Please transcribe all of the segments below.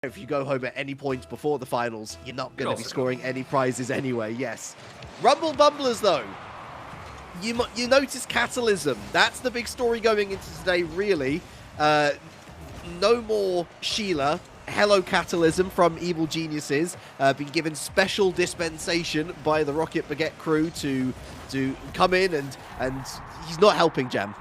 If you go home at any point before the finals, you're not going to be scoring any prizes anyway, yes. Rumble Bumblers, though. You notice Catalysm. That's the big story going into today, really. No more Sheila. Hello, Catalysm from Evil Geniuses. Been given special dispensation by the Rocket Baguette crew to come in, and he's not helping Jam.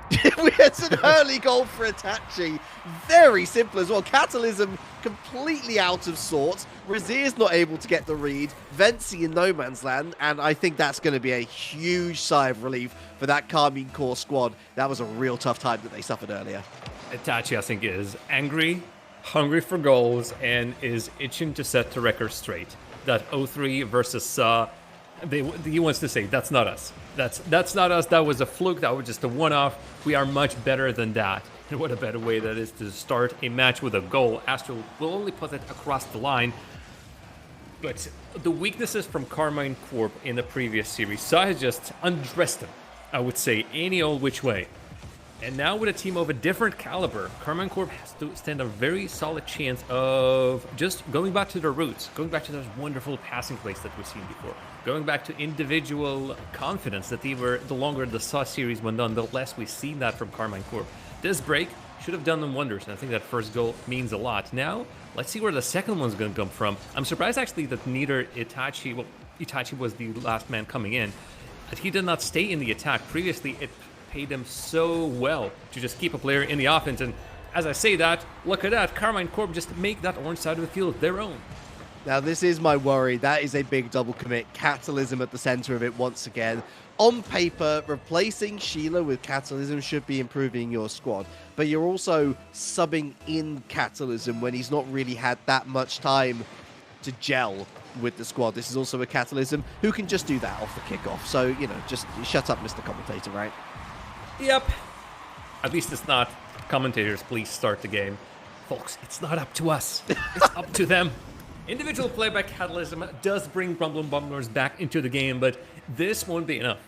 It's an early goal for Itachi. Very simple as well. Catalysm completely out of sorts. Razir's not able to get the read. Vency in no man's land, and I think that's going to be a huge sigh of relief for that Karmine Corp squad. That was a real tough time that they suffered earlier. Itachi, I think, is angry, hungry for goals, and is itching to set the record straight. That 0-3 versus he wants to say, that's not us. That's not us. That was a fluke. That was just a one-off. We are much better than that. And what a better way that is to start a match with a goal. Astral will only put it across the line. But the weaknesses from Karmine Corp in the previous series, Sa has just undressed them, I would say, any old which way. And now with a team of a different caliber, Karmine Corp has to stand a very solid chance of just going back to their roots, going back to those wonderful passing plays that we've seen before, going back to individual confidence that the longer the Sa series went on, the less we've seen that from Karmine Corp. This break should have done them wonders, and I think that first goal means a lot. Now, let's see where the second one's going to come from. I'm surprised actually that neither Itachi, well, Itachi was the last man coming in, that he did not stay in the attack. Previously, it paid them so well to just keep a player in the offense, and as I say that, look at that, Karmine Corp just make that orange side of the field their own. Now this is my worry. That is a big double commit. Catalysm at the center of it once again. On paper, replacing Sheila with Catalysm should be improving your squad, but you're also subbing in Catalysm when he's not really had that much time to gel with the squad. This is also a Catalysm who can just do that off the kickoff. So, you know, just shut up, Mr. Commentator, right? Yep. At least it's not commentators, please start the game. Folks, it's not up to us. It's up to them. Individual play by Catalysm does bring Bumblers back into the game, but this won't be enough.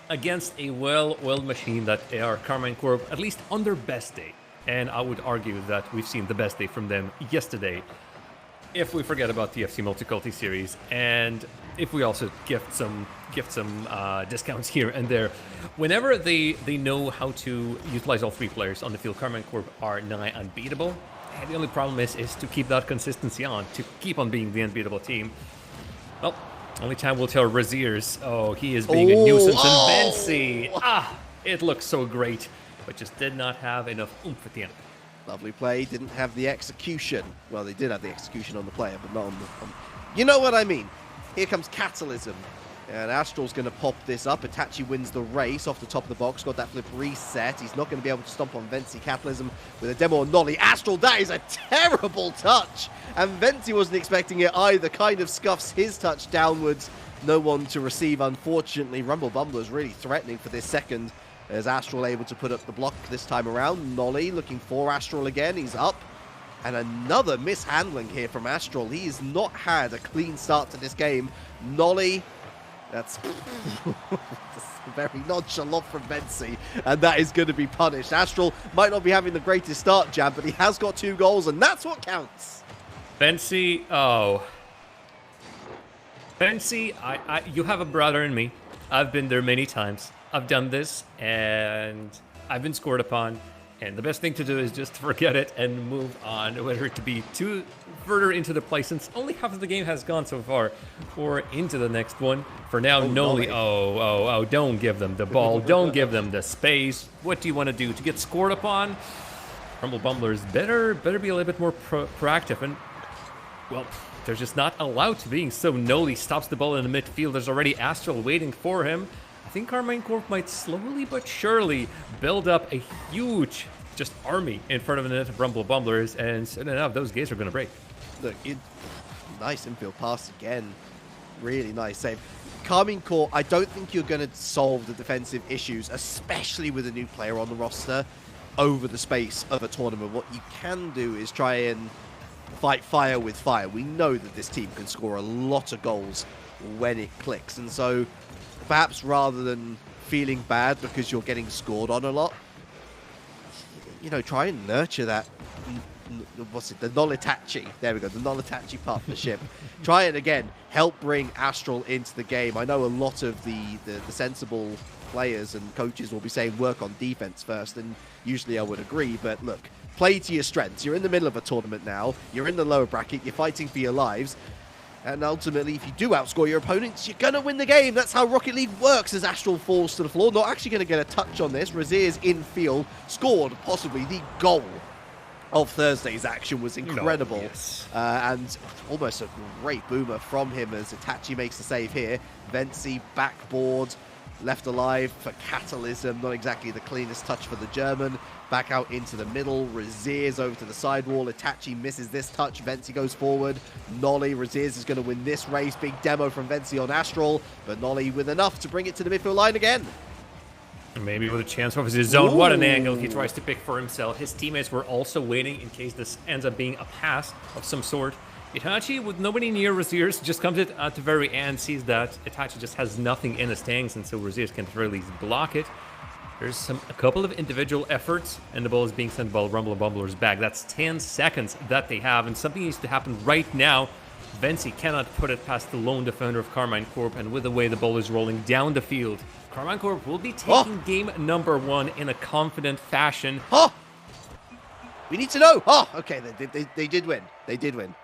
Against a well-oiled machine that are Karmine Corp, at least on their best day. And I would argue that we've seen the best day from them yesterday, if we forget about the FC Multiculti series, and if we also gift some discounts here and there. Whenever they know how to utilize all three players on the field, Karmine Corp are nigh unbeatable. And the only problem is to keep that consistency on, to keep on being the unbeatable team. Well, only time will tell. Razir's. Oh, he is being a nuisance. And Vency. It looks so great, but just did not have enough oomph at the end. Lovely play. Didn't have the execution. Well, they did have the execution on the player, but not on the... You know what I mean. Here comes Catalysm. And Astral's going to pop this up. Itachi wins the race off the top of the box. Got that flip reset. He's not going to be able to stomp on Vency. Catalysm with a demo on Nolly. Astral, that is a terrible touch. And Vency wasn't expecting it either. Kind of scuffs his touch downwards. No one to receive, unfortunately. Rumble Bumblers really threatening for this second. As Astral able to put up the block this time around. Nolly looking for Astral again. He's up. And another mishandling here from Astral. He has not had a clean start to this game. Nolly... That's very nonchalant from Vency, and that is going to be punished. Astral might not be having the greatest start, Jam, but he has got 2 goals, and that's what counts. Vency, oh. Vency, you have a brother in me. I've been there many times. I've done this, and I've been scored upon. And the best thing to do is just forget it and move on, whether it to be further into the play, since only half of the game has gone so far, or into the next one. For now, Nolly, don't give them the ball, don't give them the space. What do you want to do? To get scored upon? Rumble Bumblers better be a little bit more proactive, and, well, they're just not allowed to be. So Nolly stops the ball in the midfield. There's already Astral waiting for him. I think Karmine Corp might slowly but surely build up a huge just army in front of the net of Rumble Bumblers, and soon enough, those gates are going to break. Look, nice infield pass again. Really nice save. Karmine Corp, I don't think you're going to solve the defensive issues, especially with a new player on the roster, over the space of a tournament. What you can do is try and fight fire with fire. We know that this team can score a lot of goals when it clicks, and so perhaps rather than feeling bad because you're getting scored on a lot, you know, try and nurture that what's it? The Nolitachi. There we go. The Nolitachi partnership. Try it again. Help bring Astral into the game. I know a lot of the sensible players and coaches will be saying work on defense first, and usually I would agree, but look, play to your strengths. You're in the middle of a tournament now. You're in the lower bracket. You're fighting for your lives. And ultimately, if you do outscore your opponents, you're going to win the game. That's how Rocket League works as Astral falls to the floor. Not actually going to get a touch on this. Razier's in field, scored possibly the goal of Thursday's action. Was incredible. No, yes. And almost a great boomer from him as Itachi makes the save here. Venci backboard, left alive for Catalysm. Not exactly the cleanest touch for the German. Back out into the middle. Razier's over to the sidewall. Itachi misses this touch. Venci goes forward. Nolly. Razier's is going to win this race. Big demo from Venci on Astral. But Nolly with enough to bring it to the midfield line again. Maybe with a chance of his zone. Ooh. What an angle he tries to pick for himself. His teammates were also waiting in case this ends up being a pass of some sort. Itachi, with nobody near Razier's, just comes it at the very end, sees that Itachi just has nothing in his tanks, and so Razier's can't really block it. There's a couple of individual efforts, and the ball is being sent by Bumblers back. That's 10 seconds that they have, and something needs to happen right now. Venci cannot put it past the lone defender of Karmine Corp, and with the way the ball is rolling down the field, Karmine Corp will be taking game number 1 in a confident fashion. Oh! We need to know! Oh, okay, they did win. They did win.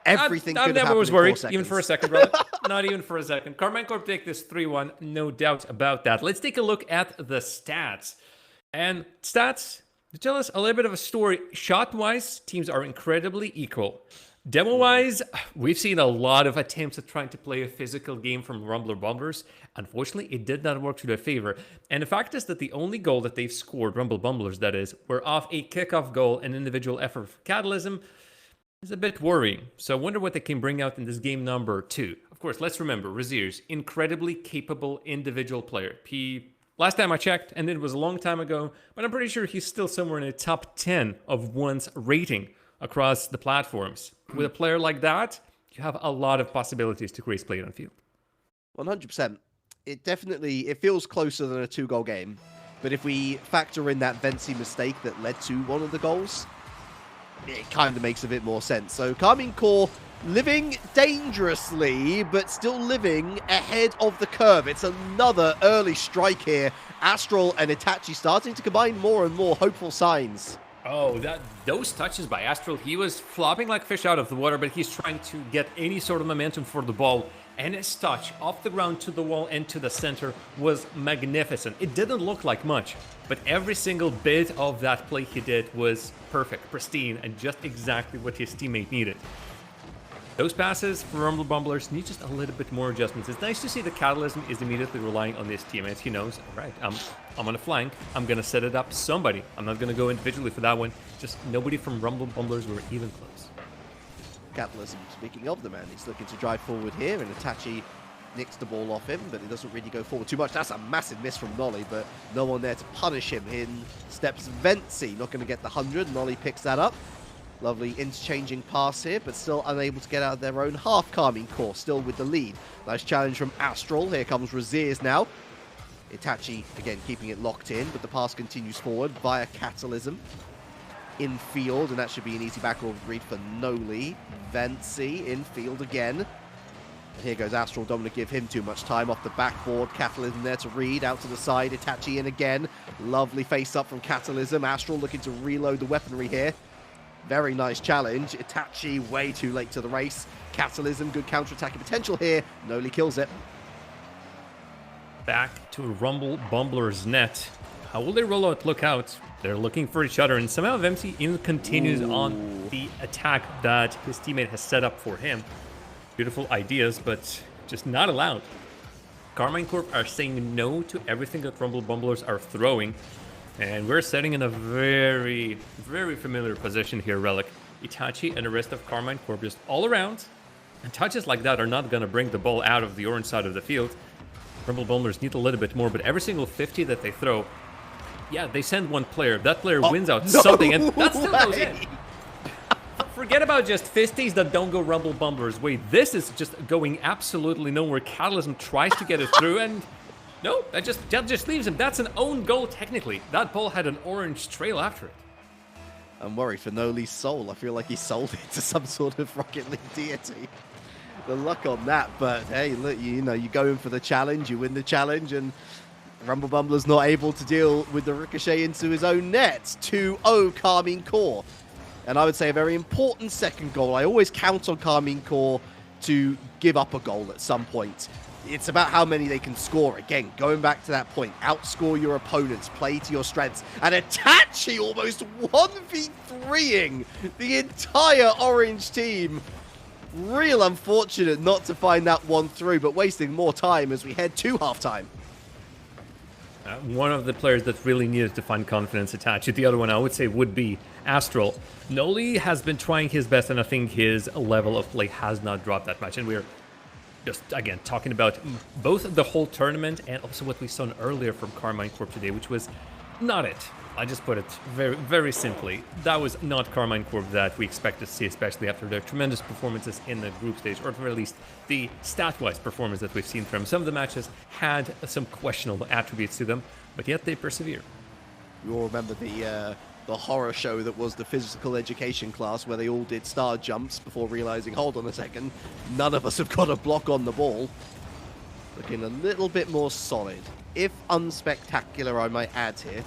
Everything could have happened was worried, even for a second, brother. Not even for a second. Karmine Corp take this 3-1, no doubt about that. Let's take a look at the stats. And stats to tell us a little bit of a story. Shot-wise, teams are incredibly equal. Demo-wise, we've seen a lot of attempts at trying to play a physical game from Bumblers. Unfortunately, it did not work to their favor. And the fact is that the only goal that they've scored, Bumblers that is, were off a kickoff goal and individual effort for Catalysm. Is a bit worrying. So I wonder what they can bring out in this game number 2. Of course, let's remember, Razier's incredibly capable individual player. Last time I checked, and it was a long time ago, but I'm pretty sure he's still somewhere in the top 10 of one's rating across the platforms. With a player like that, you have a lot of possibilities to create play on field. 100%. It feels closer than a 2-goal game. But if we factor in that Venci mistake that led to one of the goals, it kind of makes a bit more sense. So Karmine Corp living dangerously, but still living ahead of the curve. It's another early strike here. Astral and Itachi starting to combine more and more. Hopeful signs. Oh, those touches by Astral, he was flopping like fish out of the water, but he's trying to get any sort of momentum for the ball. And his touch off the ground to the wall and to the center was magnificent. It didn't look like much, but every single bit of that play he did was perfect, pristine, and just exactly what his teammate needed. Those passes for Bumblers need just a little bit more adjustments. It's nice to see that Catalysm is immediately relying on his teammates. He knows, all right, I'm on a flank. I'm going to set it up somebody. I'm not going to go individually for that one. Just nobody from Bumblers were even close. Catalysm, speaking of the man, he's looking to drive forward here, and Itachi nicks the ball off him, but it doesn't really go forward too much. That's a massive miss from Nolly, but no one there to punish him. In steps Venci, not going to get the 100. Nolly picks that up. Lovely interchanging pass here, but still unable to get out of their own half. Karmine Corp still with the lead. Nice challenge from Astral. Here comes Razier's now. Itachi, again, keeping it locked in, but the pass continues forward via Catalysm. In field, and that should be an easy backward read for Noli. Venci in field again. And here goes Astral. Don't want to give him too much time off the backboard. Catalysm there to read, out to the side. Itachi in again. Lovely face up from Catalysm. Astral looking to reload the weaponry here. Very nice challenge. Itachi way too late to the race. Catalysm, good counter-attacking potential here. Noli kills it. Back to Bumblers net. How will they roll out? Look out. They're looking for each other, and somehow Venci continues on the attack that his teammate has set up for him. Beautiful ideas, but just not allowed. Karmine Corp are saying no to everything that Bumblers are throwing, and we're setting in a very, very familiar position here, Relic. Itachi and the rest of Karmine Corp just all around, and touches like that are not going to bring the ball out of the orange side of the field. Bumblers need a little bit more, but every single 50 that they throw, yeah, they send one player. That player wins out something, and that still goes in. Forget about just 50s that don't go Bumblers' way. This is just going absolutely nowhere. Catalysm tries to get it through, and no, that just leaves him. That's an own goal, technically. That ball had an orange trail after it. I'm worried for Noli's soul. I feel like he sold it to some sort of Rocket League deity. The luck on that, but hey, look, you know, you go in for the challenge, you win the challenge, and Rumble Bumbler's not able to deal with the ricochet into his own net. 2-0 Karmine Corp. And I would say a very important second goal. I always count on Karmine Corp to give up a goal at some point. It's about how many they can score. Again, going back to that point, outscore your opponents, play to your strengths. And Itachi almost 1v3ing the entire orange team. Real unfortunate not to find that one through, but wasting more time as we head to halftime. One of the players that really needed to find confidence attached. The other one I would say would be Astral. Noli has been trying his best, and I think his level of play has not dropped that much. And we're just, again, talking about both the whole tournament and also what we saw earlier from Karmine Corp today, which was not it. I just put it very, very simply. That was not Karmine Corp that we expected to see, especially after their tremendous performances in the group stage, or at the very least, the stat-wise performance that we've seen from them. Some of the matches had some questionable attributes to them, but yet they persevere. You all remember the horror show that was the physical education class where they all did star jumps before realizing, hold on a second, none of us have got a block on the ball. Looking a little bit more solid, if unspectacular, I might add here.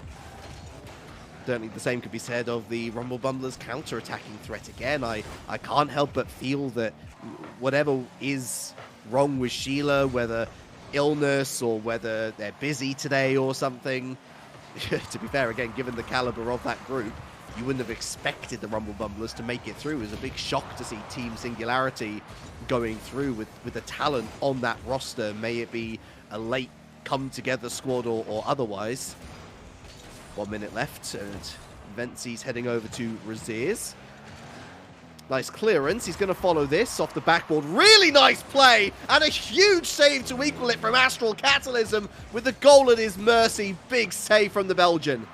Certainly the same could be said of the Rumble Bumblers counter-attacking threat again. I can't help but feel that whatever is wrong with Sheila, whether illness or whether they're busy today or something, to be fair, again, given the caliber of that group, you wouldn't have expected the Rumble Bumblers to make it through. It was a big shock to see Team Singularity going through with the talent on that roster. May it be a late come-together squad or otherwise. 1 minute left, and Ventsi's heading over to Raziers. Nice clearance. He's going to follow this off the backboard. Really nice play, and a huge save to equal it from Astral Catalysm with the goal at his mercy. Big save from the Belgian.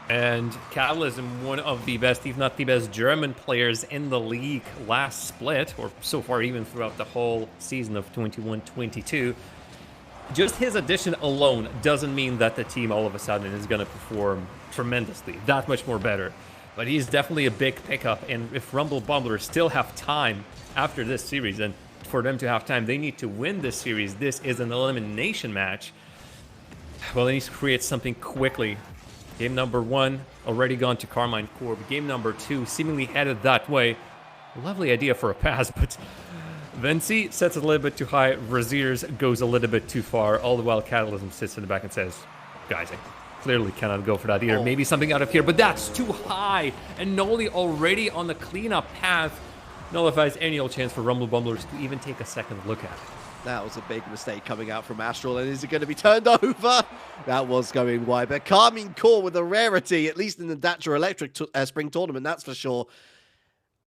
And Catalysm, one of the best, if not the best, German players in the league last split, or so far even throughout the whole season of 21-22. Just his addition alone doesn't mean that the team all of a sudden is going to perform tremendously, that much more better. But he's definitely a big pickup, and if Rumble Bumblers still have time after this series, and for them to have time, they need to win this series. This is an elimination match. Well, they need to create something quickly. Game number 1 already gone to Karmine Corp. Game number 2 seemingly headed that way. Lovely idea for a pass, but Ventsi sets it a little bit too high. Raziers goes a little bit too far. All the while, Catalysm sits in the back and says, guys, I clearly cannot go for that either. Maybe something out of here, but that's too high. And Noli already on the cleanup path nullifies any old chance for Rumble Bumblers to even take a second look at it. That was a big mistake coming out from Astral, and is it going to be turned over? That was going wide, but Karmine Corp with a rarity, at least in the Dacia Electric spring tournament, that's for sure.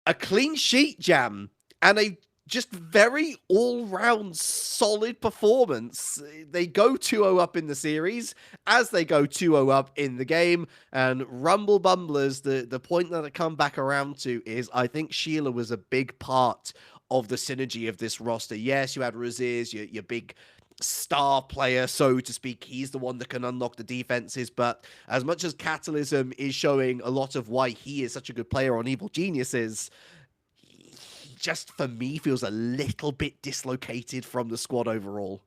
A clean sheet, Jam, and a just very all-round solid performance. They go 2-0 up in the series as they go 2-0 up in the game. And Rumble Bumblers, the point that I come back around to is I think Sheila was a big part of the synergy of this roster. Yes, you had Raziers, your big star player, so to speak. He's the one that can unlock the defenses. But as much as Catalysm is showing a lot of why he is such a good player on Evil Geniuses, just for me feels a little bit dislocated from the squad overall.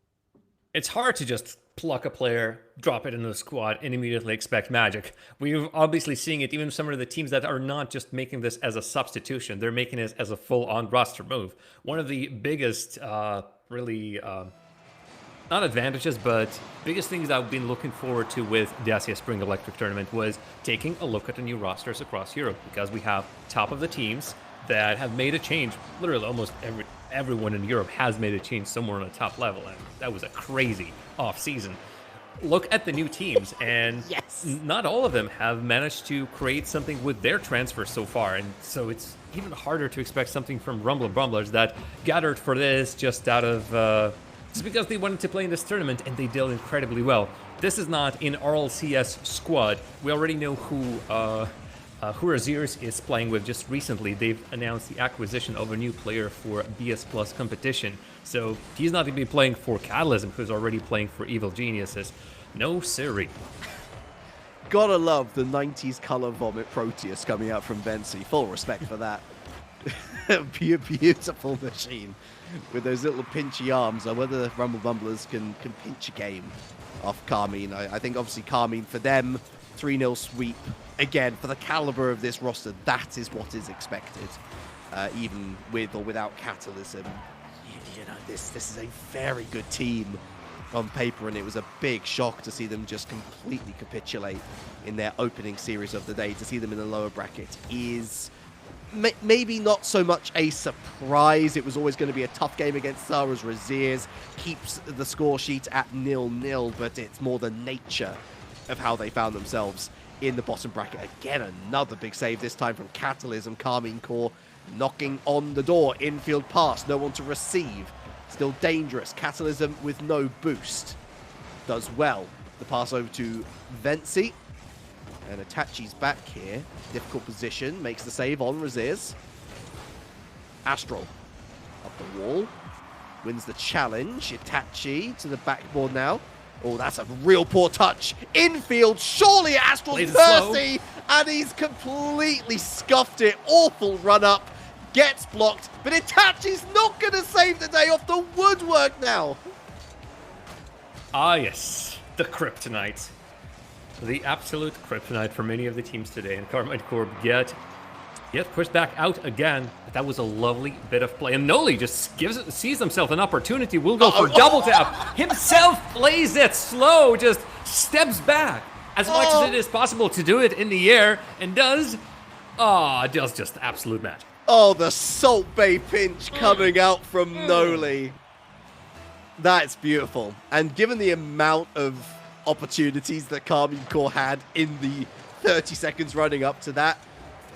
It's hard to just pluck a player, drop it into the squad, and immediately expect magic. We're obviously seeing it even some of the teams that are not just making this as a substitution. They're making it as a full-on roster move. One of the biggest, not advantages, but biggest things I've been looking forward to with Dacia Spring Electric Tournament was taking a look at the new rosters across Europe, because we have top of the teams that have made a change. Literally almost everyone in Europe has made a change somewhere on a top level, and that was a crazy off-season. Look at the new teams, and yes, not all of them have managed to create something with their transfers so far, and so it's even harder to expect something from Rumble Bumblers that gathered for this just out of just because they wanted to play in this tournament, and they did incredibly well. This is not an RLCS squad. We already know who Raziers is playing with. Just recently, they've announced the acquisition of a new player for BS Plus competition. So he's not going to be playing for Catalysm, who's already playing for Evil Geniuses. No, siree. Gotta love the 90s color vomit Proteus coming out from Vency. Full respect for that. Beautiful machine with those little pinchy arms. Whether the Rumble Bumblers can pinch a game off Karmine. I think obviously Karmine, for them, 3-0 sweep. Again, for the caliber of this roster, that is what is expected. Even with or without Catalysm. You know, this is a very good team on paper, and it was a big shock to see them just completely capitulate in their opening series of the day. To see them in the lower bracket is maybe not so much a surprise. It was always going to be a tough game against Sarah's. Raziers keeps the score sheet at 0-0, but it's more the nature of how they found themselves in the bottom bracket. Again, another big save, this time from Catalysm. Karmine Corp knocking on the door. Infield pass, no one to receive. Still dangerous. Catalysm with no boost. Does well. The pass over to Vency. And Itachi's back here. Difficult position. Makes the save on Raziers. Astral up the wall. Wins the challenge. Itachi to the backboard now. Oh, that's a real poor touch. Infield, surely Astral's mercy. And he's completely scuffed it. Awful run up. Gets blocked. But Itachi's not going to save the day off the woodwork now. Ah, yes. The kryptonite. The absolute kryptonite for many of the teams today. And Karmine Corp get pushed back out again. But that was a lovely bit of play. And Noli just sees himself an opportunity. Will go for double tap. Himself plays it slow. Just steps back as much as it is possible to do it in the air. And does just absolute magic. Oh, the Salt Bay pinch coming out from Noli. That's beautiful. And given the amount of opportunities that Karmine Corp had in the 30 seconds running up to that,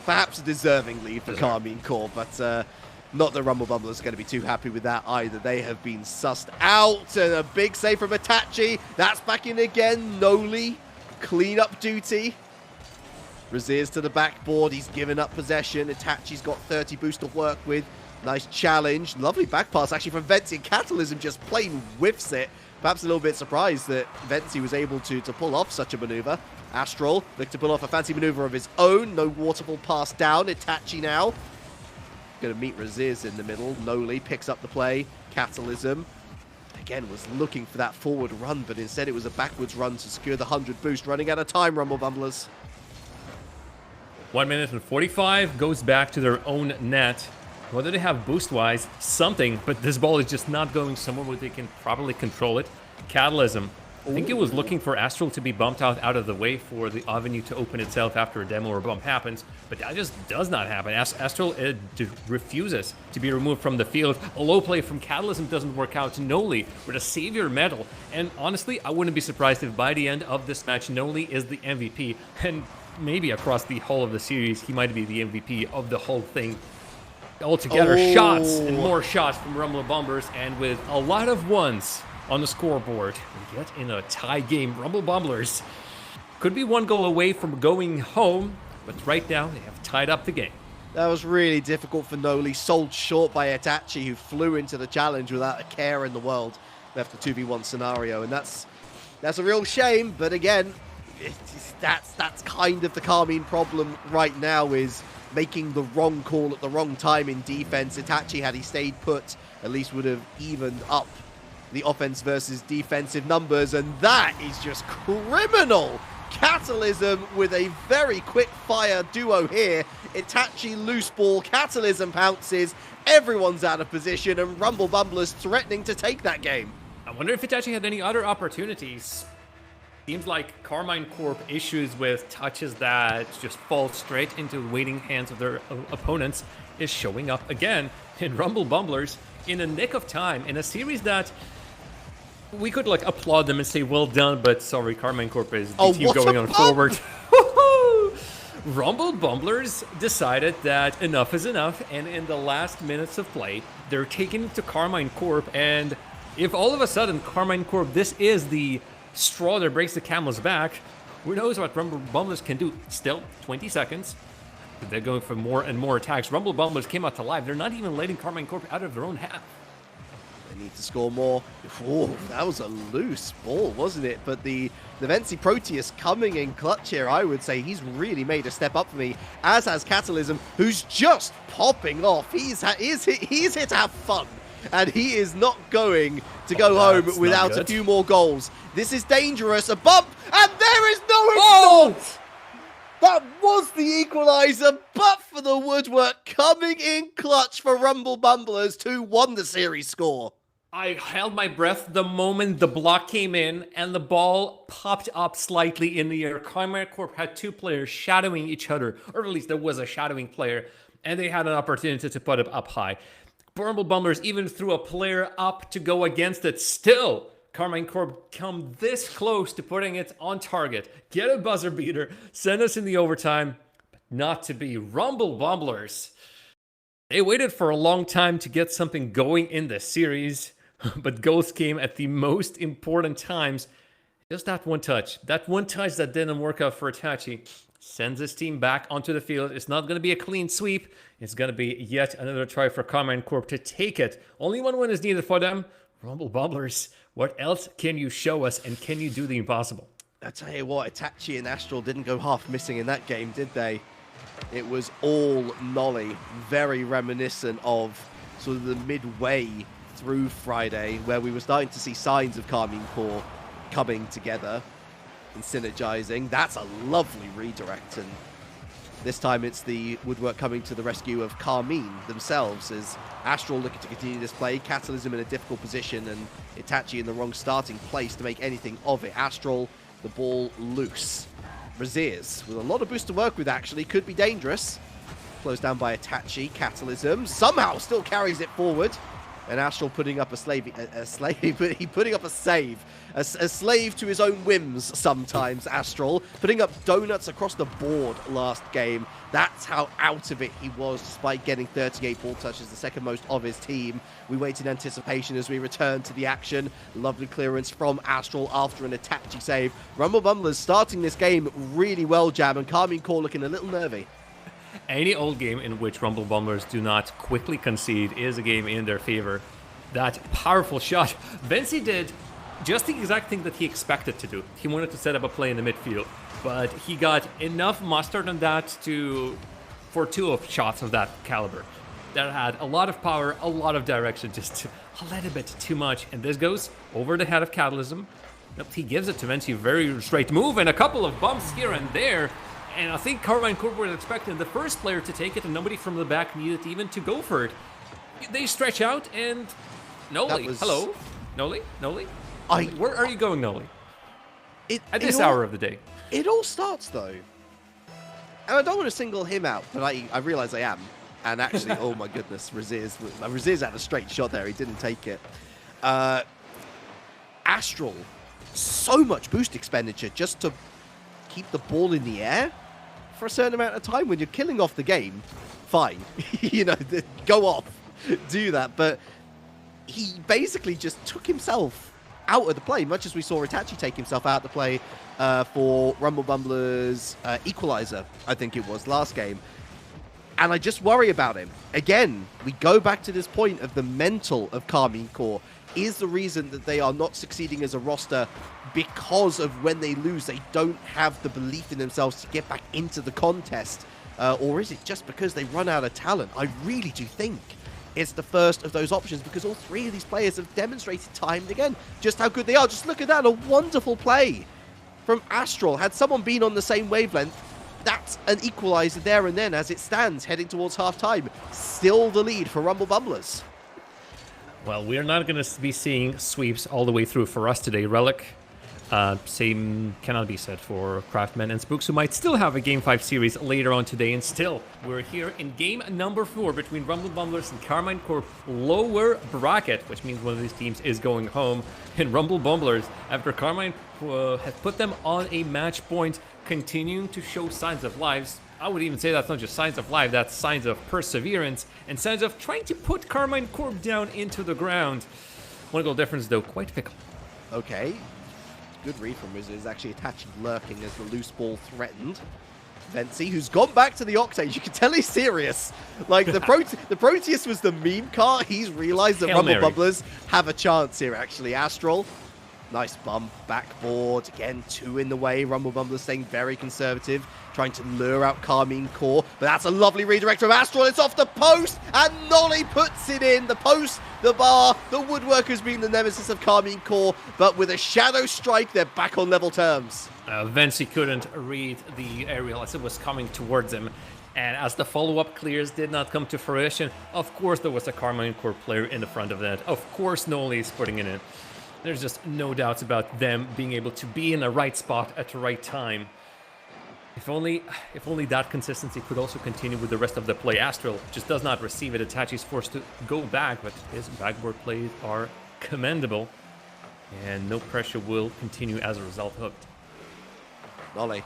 perhaps a deserving lead for Karmine Corp, but not the Rumble Bumblers are going to be too happy with that either. They have been sussed out, and a big save from Itachi. That's back in again. Noli, clean up duty. Raziers to the backboard. He's given up possession. Itachi's got 30 boost to work with. Nice challenge. Lovely back pass actually from Vency. Catalysm just plain whiffs it. Perhaps a little bit surprised that Vency was able to pull off such a maneuver. Astral looked to pull off a fancy maneuver of his own. No waterfall pass down. Itachi now going to meet Raziers in the middle. Noli picks up the play. Catalysm again was looking for that forward run, but instead it was a backwards run to secure the 100 boost. Running out of time, Rumble Bumblers. 1 minute and 45 goes back to their own net. Whether they have boost-wise, something, but this ball is just not going somewhere where they can properly control it. Catalysm. I think it was looking for Astral to be bumped out of the way for the avenue to open itself after a demo or bump happens, but that just does not happen. Astral refuses to be removed from the field. A low play from Catalysm doesn't work out. Noli with a savior medal, and honestly, I wouldn't be surprised if by the end of this match, Noli is the MVP, and maybe across the whole of the series, he might be the MVP of the whole thing. Altogether, shots and more shots from Rumble Bumblers, and with a lot of ones on the scoreboard, we get in a tie game. Rumble Bumblers could be one goal away from going home, but right now they have tied up the game. That was really difficult for Noli, sold short by Itachi, who flew into the challenge without a care in the world. Left a 2v1 scenario, and that's a real shame, but again, that's kind of the Karmine problem right now, is making the wrong call at the wrong time in defense. Itachi, had he stayed put, at least would have evened up the offense versus defensive numbers, and that is just criminal. Catalysm with a very quick fire duo here. Itachi loose ball, Catalysm pounces, everyone's out of position, and Rumble Bumblers threatening to take that game. I wonder if Itachi had any other opportunities. Seems like Karmine Corp issues with touches that just fall straight into the waiting hands of their opponents is showing up again in Rumble Bumblers in a nick of time in a series that we could like applaud them and say well done, but sorry, Karmine Corp is the team going on forward. Rumble Bumblers decided that enough is enough, and in the last minutes of play, they're taking it to Karmine Corp, and if all of a sudden Karmine Corp, this is the straw that breaks the camel's back, who knows what Rumble Bumblers can do. Still 20 seconds. They're going for more and more attacks. Rumble Bumblers came out to life. They're not even letting Karmine Corp out of their own half. They need to score more. Oh, that was a loose ball, wasn't it? But the Venci Proteus coming in clutch here, I would say he's really made a step up for me, as has Catalysm, who's just popping off. He's here to have fun, and he is not going to go home without a few more goals. This is dangerous. A bump, and there is no insult! That was the equaliser, but for the woodwork coming in clutch for Rumble Bumblers, who won the series score. I held my breath the moment the block came in and the ball popped up slightly in the air. Karmine Corp had two players shadowing each other, or at least there was a shadowing player, and they had an opportunity to put it up high. Rumble Bumblers even threw a player up to go against it. Still, Karmine Corp come this close to putting it on target. Get a buzzer beater, send us in the overtime, but not to be. Rumble Bumblers. They waited for a long time to get something going in the series, but goals came at the most important times. Just that one touch that didn't work out for Itachi, sends his team back onto the field. It's not going to be a clean sweep. It's going to be yet another try for Karmine Corp to take it. Only one win is needed for them. Rumble Bumblers, what else can you show us, and can you do the impossible? I tell you what, Itachi and Astral didn't go half missing in that game, did they? It was all Nolly, very reminiscent of sort of the midway through Friday, where we were starting to see signs of Karmine Corp coming together and synergizing. That's a lovely redirect, and this time it's the woodwork coming to the rescue of Karmine themselves, as Astral looking to continue this play, Catalysm in a difficult position, and Itachi in the wrong starting place to make anything of it. Astral, the ball loose. Braziers, with a lot of boost to work with, actually, could be dangerous. Closed down by Itachi. Catalysm somehow still carries it forward. And Astral putting up a slave, putting up a save. A slave to his own whims sometimes, Astral. Putting up donuts across the board last game. That's how out of it he was, despite getting 38 ball touches, the second most of his team. We wait in anticipation as we return to the action. Lovely clearance from Astral after an Itachi save. Rumble Bumblers starting this game really well, Jam, and Karmine Corp looking a little nervy. Any old game in which Rumble Bumblers do not quickly concede is a game in their favor. That powerful shot. Venci did just the exact thing that he expected to do. He wanted to set up a play in the midfield, but he got enough mustard on that for two of shots of that caliber that had a lot of power, a lot of direction, just a little bit too much. And this goes over the head of Catalysm. He gives it to Venci, very straight move, and a couple of bumps here and there. And I think Karmine Corp was expecting the first player to take it, and nobody from the back needed even to go for it. They stretch out, and Noli. Hello? Noli? Where are you going, Noli? At this hour of the day. It all starts, though. And I don't want to single him out, but I realize I am. And actually, oh my goodness, Raziz had a straight shot there. He didn't take it. Astral, so much boost expenditure just to keep the ball in the air for a certain amount of time. When you're killing off the game, fine. Go off, do that. But he basically just took himself out of the play, much as we saw Itachi take himself out of the play for Rumble Bumblers equalizer, I think it was, last game. And I just worry about him. Again, we go back to this point of the mental of Karmine Corp is the reason that they are not succeeding as a roster, because of when they lose, they don't have the belief in themselves to get back into the contest. Or is it just because they run out of talent? I really do think it's the first of those options, because all three of these players have demonstrated time and again just how good they are. Just look at that, a wonderful play from Astral. Had someone been on the same wavelength, that's an equalizer there and then as it stands, heading towards half-time. Still the lead for Rumble Bumblers. Well, we're not going to be seeing sweeps all the way through for us today, Relic. Same cannot be said for Craftman and Spooks, who might still have a Game 5 series later on today. And still, we're here in game number 4 between Rumble Bumblers and Karmine Corp, lower bracket, which means one of these teams is going home. And Rumble Bumblers, after Karmine has put them on a match point, continuing to show signs of life. I would even say that's not just signs of life, that's signs of perseverance and signs of trying to put Karmine Corp down into the ground. One goal difference, though, quite fickle. Okay. Good read from Rizzo. Is actually Itachi lurking as the loose ball threatened. Vency, who's gone back to the Octane. You can tell he's serious. Like, the Proteus was the meme car. He's realized that Hail Rumble Mary. Bumblers have a chance here, actually. Astral, nice bump, backboard. Again, 2 in the way. Rumble Bumblers staying very conservative, trying to lure out Karmine Corp. But that's a lovely redirect from Astral. It's off the post, and Nolly puts it in. The post, the bar, the woodworkers being the nemesis of Karmine Corp. But with a shadow strike, they're back on level terms. Vency couldn't read the aerial as it was coming towards him. And as the follow-up clears did not come to fruition, of course there was a Karmine Corp player in the front of that. Of course Noli is putting it in. There's just no doubts about them being able to be in the right spot at the right time. If only that consistency could also continue with the rest of the play. Astral just does not receive it. Itachi's forced to go back, but his backboard plays are commendable. And no pressure will continue as a result. Hooked. Nolly,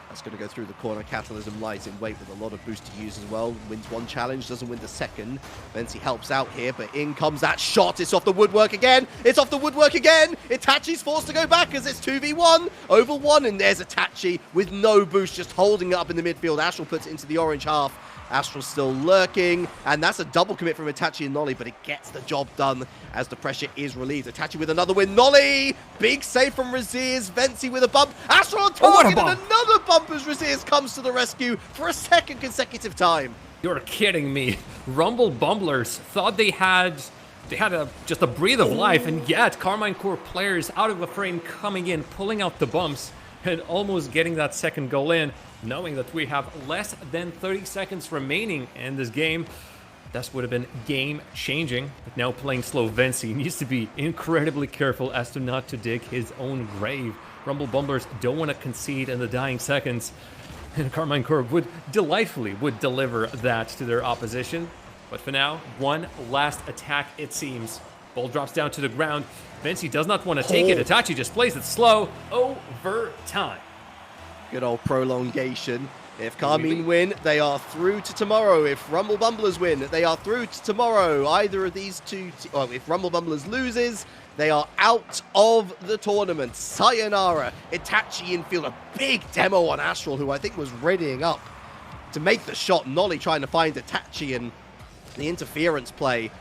that's going to go through the corner. Catalysm lies in wait with a lot of boost to use as well. Wins one challenge, doesn't win the second. Vency helps out here, but in comes that shot. It's off the woodwork again. It's off the woodwork again. Itachi's forced to go back as it's 2v1 over 1, and there's Itachi with no boost, just holding it up in the midfield. Astral puts it into the orange half. Astral still lurking, and that's a double commit from Itachi and Nolly, but it gets the job done as the pressure is relieved. Itachi with another win. Nolly! Big save from Raziz. Vency with a bump. Astral on target, and another bump as Raziz comes to the rescue for a second consecutive time. You're kidding me. Rumble Bumblers thought they had just a breath of life, and yet Karmine Corp players out of the frame coming in, pulling out the bumps, and almost getting that second goal in, knowing that we have less than 30 seconds remaining in this game. That would have been game-changing, but now playing slow, Vency needs to be incredibly careful as to not to dig his own grave. Rumble Bumblers don't want to concede in the dying seconds, and Karmine Corp would deliver that to their opposition. But for now, one last attack, it seems. Ball drops down to the ground. Vency does not want to take it. Itachi just plays it slow. Overtime. Good old prolongation. If Karmine win, they are through to tomorrow. If Rumble Bumblers win, they are through to tomorrow. Either of these two, if Rumble Bumblers loses, they are out of the tournament. Sayonara. Itachi infield, a big demo on Astral, who I think was readying up to make the shot. Nolly trying to find Itachi, and the interference play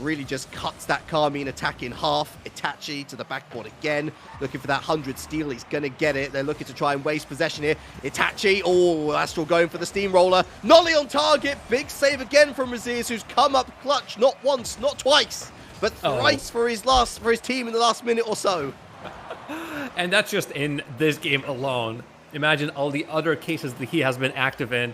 really just cuts that Karmine attack in half. Itachi to the backboard again, looking for that 100 steal. He's going to get it. They're looking to try and waste possession here. Itachi, oh, Astral going for the steamroller. Nolly on target. Big save again from Raziz, who's come up clutch, not once, not twice, but thrice for his team in the last minute or so. And that's just in this game alone. Imagine all the other cases that he has been active in.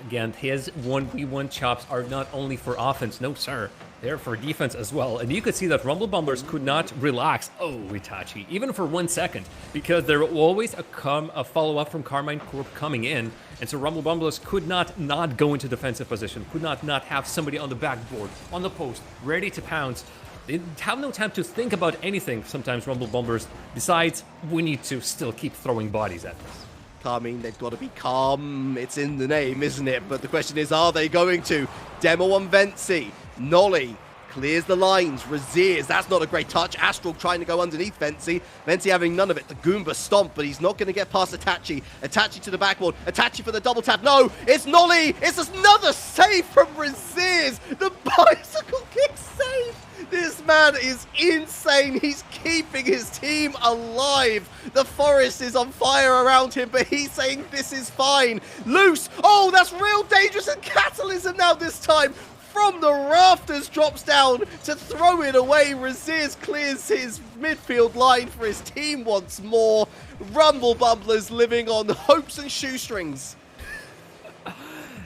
Again, his 1v1 chops are not only for offense, no sir, they're for defense as well. And you could see that Rumble Bumblers could not relax, Itachi, even for 1 second, because there will always a follow-up from Karmine Corp coming in, and so Rumble Bumblers could not go into defensive position, could not have somebody on the backboard, on the post, ready to pounce. They have no time to think about anything, sometimes Rumble Bumblers, besides we need to still keep throwing bodies at this. Karmine, they've got to be calm. It's in the name, isn't it? But the question is, are they going to? Demo on Vency. Nolly clears the lines. Raziz, that's not a great touch. Astral trying to go underneath Vency. Vency having none of it. The Goomba stomp, but he's not going to get past Itachi. Itachi to the backboard. Itachi for the double tap. No, it's Nolly. It's another save from Raziz. The bicycle kick save. This man is insane. He's keeping his team alive. The forest is on fire around him, but he's saying this is fine. Loose. Oh, that's real dangerous, and Catalysm now this time from the rafters drops down to throw it away. Raziz clears his midfield line for his team once more. Rumble Bumblers living on hopes and shoestrings.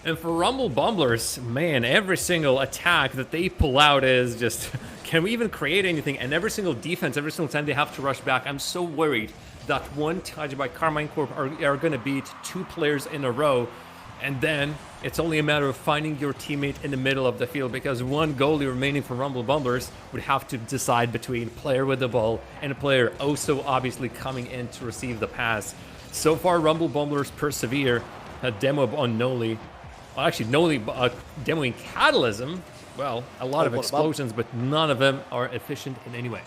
And for Rumble Bumblers, man, every single attack that they pull out is just, can we even create anything? And every single defense, every single time they have to rush back, I'm so worried that one touch by Karmine Corp are going to beat 2 players in a row. And then it's only a matter of finding your teammate in the middle of the field, because one goalie remaining for Rumble Bumblers would have to decide between player with the ball and a player oh so obviously coming in to receive the pass. So far, Rumble Bumblers persevere. A demo on Noli. Well, actually, Noli demoing Catalysm. Well, a lot of explosions, but none of them are efficient in any way.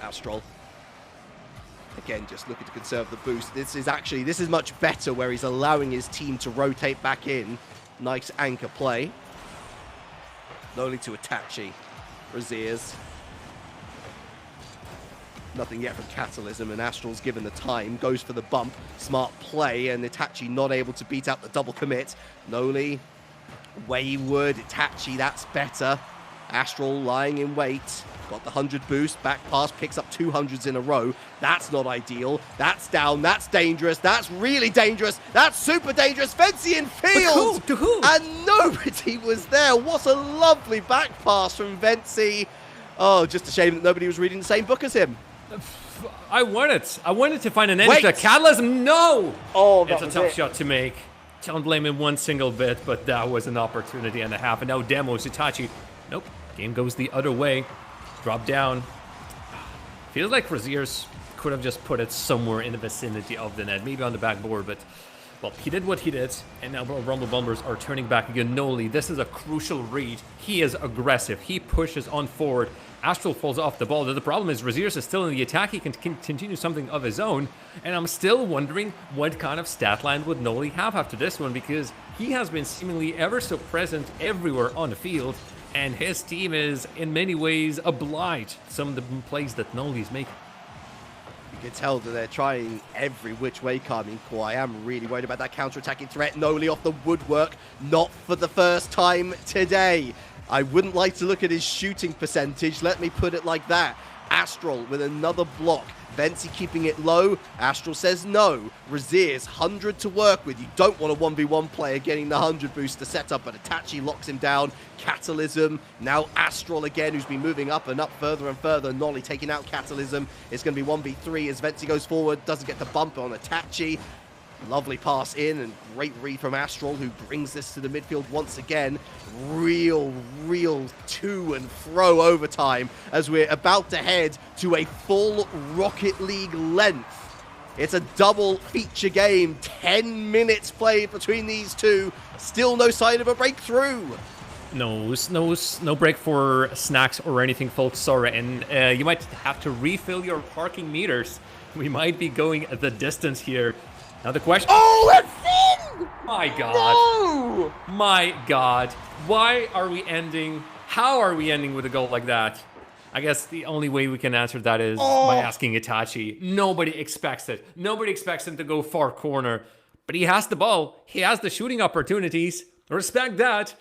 Astral Again, just looking to conserve the boost. This is much better where he's allowing his team to rotate back in. Nice anchor play. Only to Itachi. Raziers. Nothing yet from Catalysm, and Astral's given the time. Goes for the bump. Smart play, and Itachi not able to beat out the double commit. Noli, wayward. Itachi, that's better. Astral lying in wait. Got the 100 boost. Back pass, picks up 200s in a row. That's not ideal. That's down. That's dangerous. That's really dangerous. That's super dangerous. Fency in field! To who? And nobody was there. What a lovely back pass from Vency. Oh, just a shame that nobody was reading the same book as him. I wanted to find an edge to Catalysm. No! Oh, it's a tough shot to make. Don't blame him one single bit, but that was an opportunity and a half. And now demos Itachi. Nope. Game goes the other way. Drop down. Feels like Raziers could have just put it somewhere in the vicinity of the net, maybe on the backboard, but well, he did what he did, and now Rumble Bumblers are turning back again. Noli, this is a crucial read. He is aggressive. He pushes on forward. Astral falls off the ball. The problem is Raziers is still in the attack. He can continue something of his own, and I'm still wondering what kind of stat line would Noli have after this one, because he has been seemingly ever so present everywhere on the field, and his team is in many ways obliged some of the plays that Noli's making. You can tell that they're trying every which way, Karmine Corp. I am really worried about that counter-attacking threat. Noli off the woodwork, not for the first time today. I wouldn't like to look at his shooting percentage, let me put it like that. Astral with another block. Vency keeping it low. Astral says no. Raziers, 100 to work with. You don't want a 1v1 player getting the 100 boost to set up, but Itachi locks him down. Catalysm. Now Astral again, who's been moving up and up further and further. Noli taking out Catalysm. It's going to be 1v3 as Vency goes forward. Doesn't get the bump on Itachi. Lovely pass in and great read from Astral, who brings this to the midfield once again. Real to and fro overtime as we're about to head to a full Rocket League length. It's a double feature game. 10 minutes played between these two. Still no sign of a breakthrough. No break for snacks or anything, folks. Sorry, and you might have to refill your parking meters. We might be going the distance here. Now the question... Oh, that's in! My God. No! My God. Why are we ending... How are we ending with a goal like that? I guess the only way we can answer that is by asking Itachi. Nobody expects it. Nobody expects him to go far corner. But he has the ball. He has the shooting opportunities. Respect that.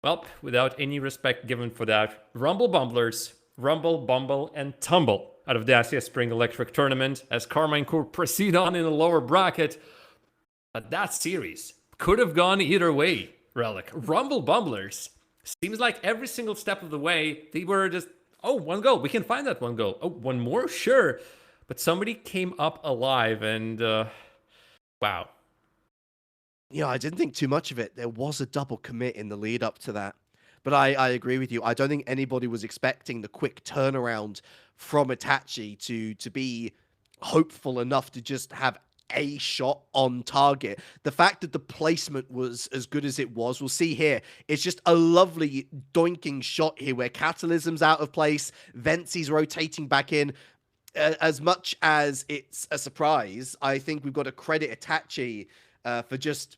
Well, without any respect given for that, Rumble Bumblers, Rumble, Bumble, and Tumble out of Dacia Spring Electric Tournament as Karmine Corp proceed on in the lower bracket. But that series could have gone either way, Relic. Rumble Bumblers, seems like every single step of the way, they were just, oh, one goal. We can find that one goal. Oh, one more? Sure. But somebody came up alive and, wow. Yeah, I didn't think too much of it. There was a double commit in the lead up to that. But I agree with you. I don't think anybody was expecting the quick turnaround from Itachi to be hopeful enough to just have a shot on target. The fact that the placement was as good as it was, we'll see here. It's just a lovely doinking shot here where Catalysm's out of place, Vency's rotating back in. As much as it's a surprise, I think we've got to credit Itachi for just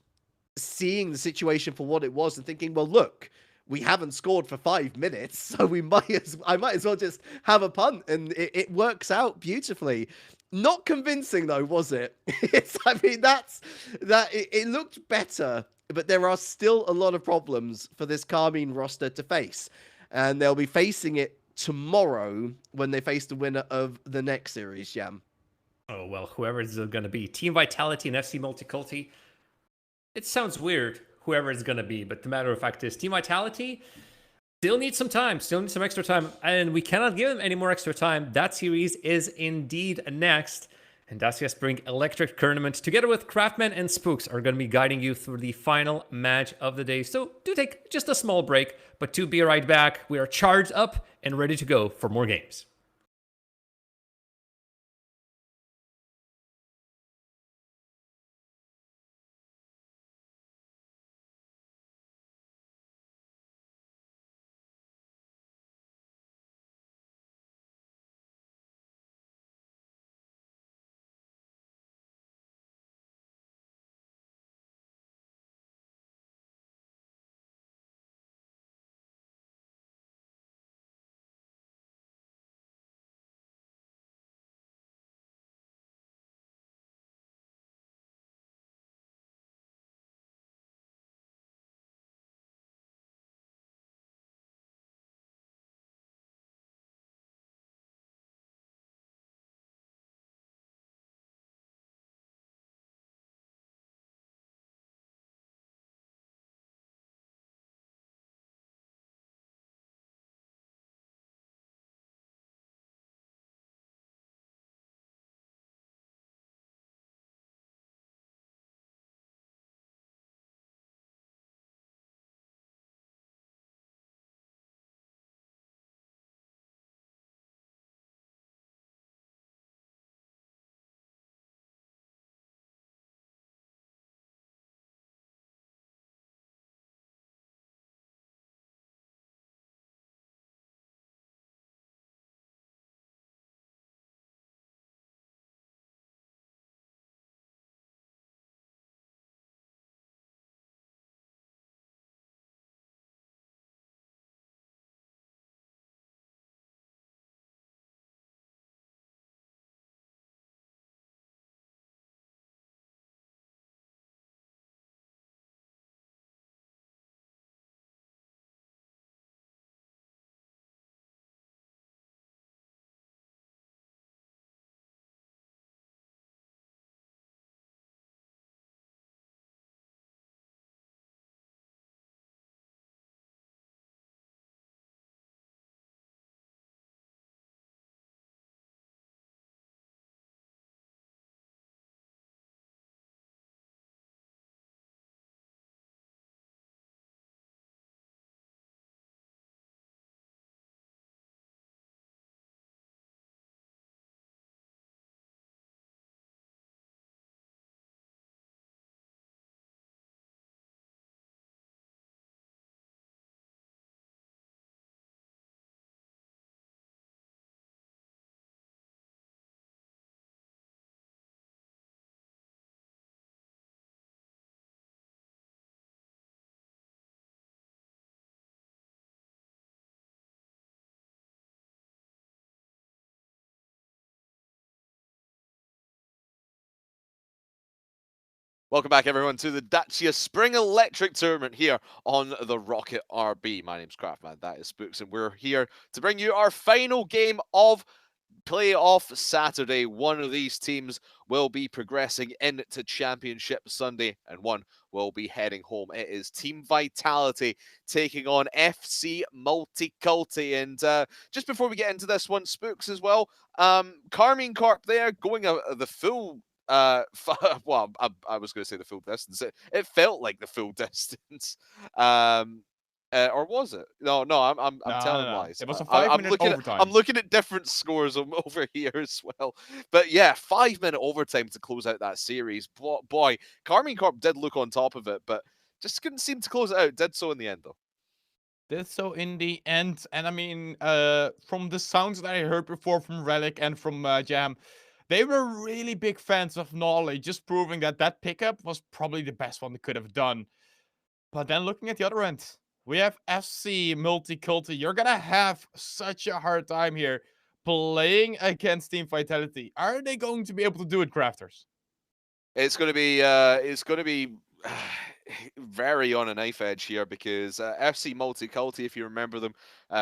seeing the situation for what it was and thinking, well, look, we haven't scored for 5 minutes, so I might as well just have a punt, and it works out beautifully. Not convincing though, was it? It looked better, but there are still a lot of problems for this Karmine roster to face, and they'll be facing it tomorrow when they face the winner of the next series, Yam. Oh, well, whoever it's going to be. Team Vitality and FC Multiculti. It sounds weird, whoever it's going to be, but the matter of fact is Team Vitality still needs some time, still needs some extra time, and we cannot give them any more extra time. That series is indeed next, and Dacia Spring Electric Tournament, together with Craftman and Spooks, are going to be guiding you through the final match of the day. So do take just a small break, but to be right back, we are charged up and ready to go for more games. Welcome back, everyone, to the Dacia Spring Electric Tournament here on the Rocket RB. My name's Craftman, that is Spooks, and we're here to bring you our final game of Playoff Saturday. One of these teams will be progressing into Championship Sunday, and one will be heading home. It is Team Vitality taking on FC Multiculti. And just before we get into this one, Spooks as well, Karmine Corp there going the full well, I was going to say the full distance. It felt like the full distance. Or was it? No, I'm telling lies. It was a I'm 5-minute looking overtime. I'm looking at different scores over here as well. But yeah, 5-minute overtime to close out that series. Boy, Karmine Corp did look on top of it, but just couldn't seem to close it out. Did so in the end, though. Did so in the end, and I mean, from the sounds that I heard before from Relic and from Jam, they were really big fans of Nolly, just proving that that pickup was probably the best one they could have done. But then looking at the other end, we have FC Multiculti. You're gonna have such a hard time here playing against Team Vitality. Are they going to be able to do it, Crafters? It's going to be very on a knife edge here because FC Multiculti, if you remember them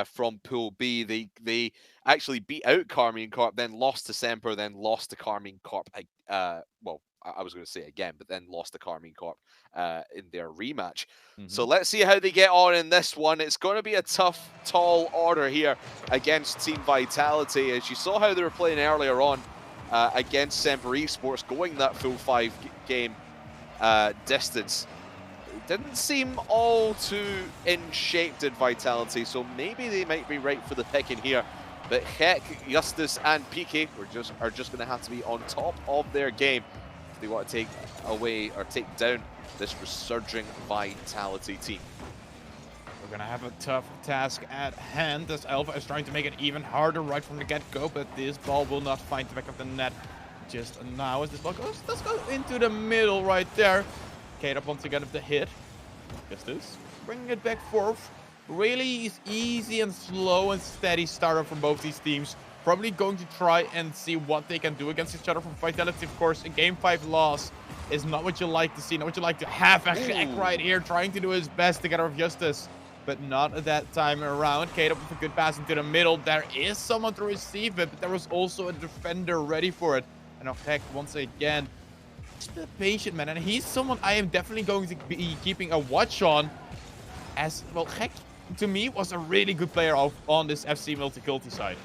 from Pool B, they actually beat out Karmine Corp, then lost to Semper, then lost to Karmine Corp. Well, I was going to say again, but then lost to Karmine Corp in their rematch. So let's see how they get on in this one. It's going to be a tough, tall order here against Team Vitality. As you saw how they were playing earlier on against Semper Esports, going that full 5-game distance. It didn't seem all too in shape, did Vitality, so maybe they might be right for the picking here. But heck, Justus and PK are just going to have to be on top of their game if they want to take away or take down this resurging Vitality team. We're gonna have a tough task at hand as Alpha is trying to make it even harder right from the get-go, but this ball will not find the back of the net just now as this ball goes. Let's go into the middle right there. Kate up once again with the hit. Justus bringing it back forth. Really easy and slow and steady startup from both these teams. Probably going to try and see what they can do against each other. From Vitality, of course, a Game 5 loss is not what you like to see, not what you like to have. A Shack right here trying to do his best to get out of Justus, but not at that time around. Kate up with a good pass into the middle. There is someone to receive it, but there was also a defender ready for it. And Heck, once again, just be patient, man. And he's someone I am definitely going to be keeping a watch on. As, well, Heck, to me, was a really good player on this FC Multiculti side.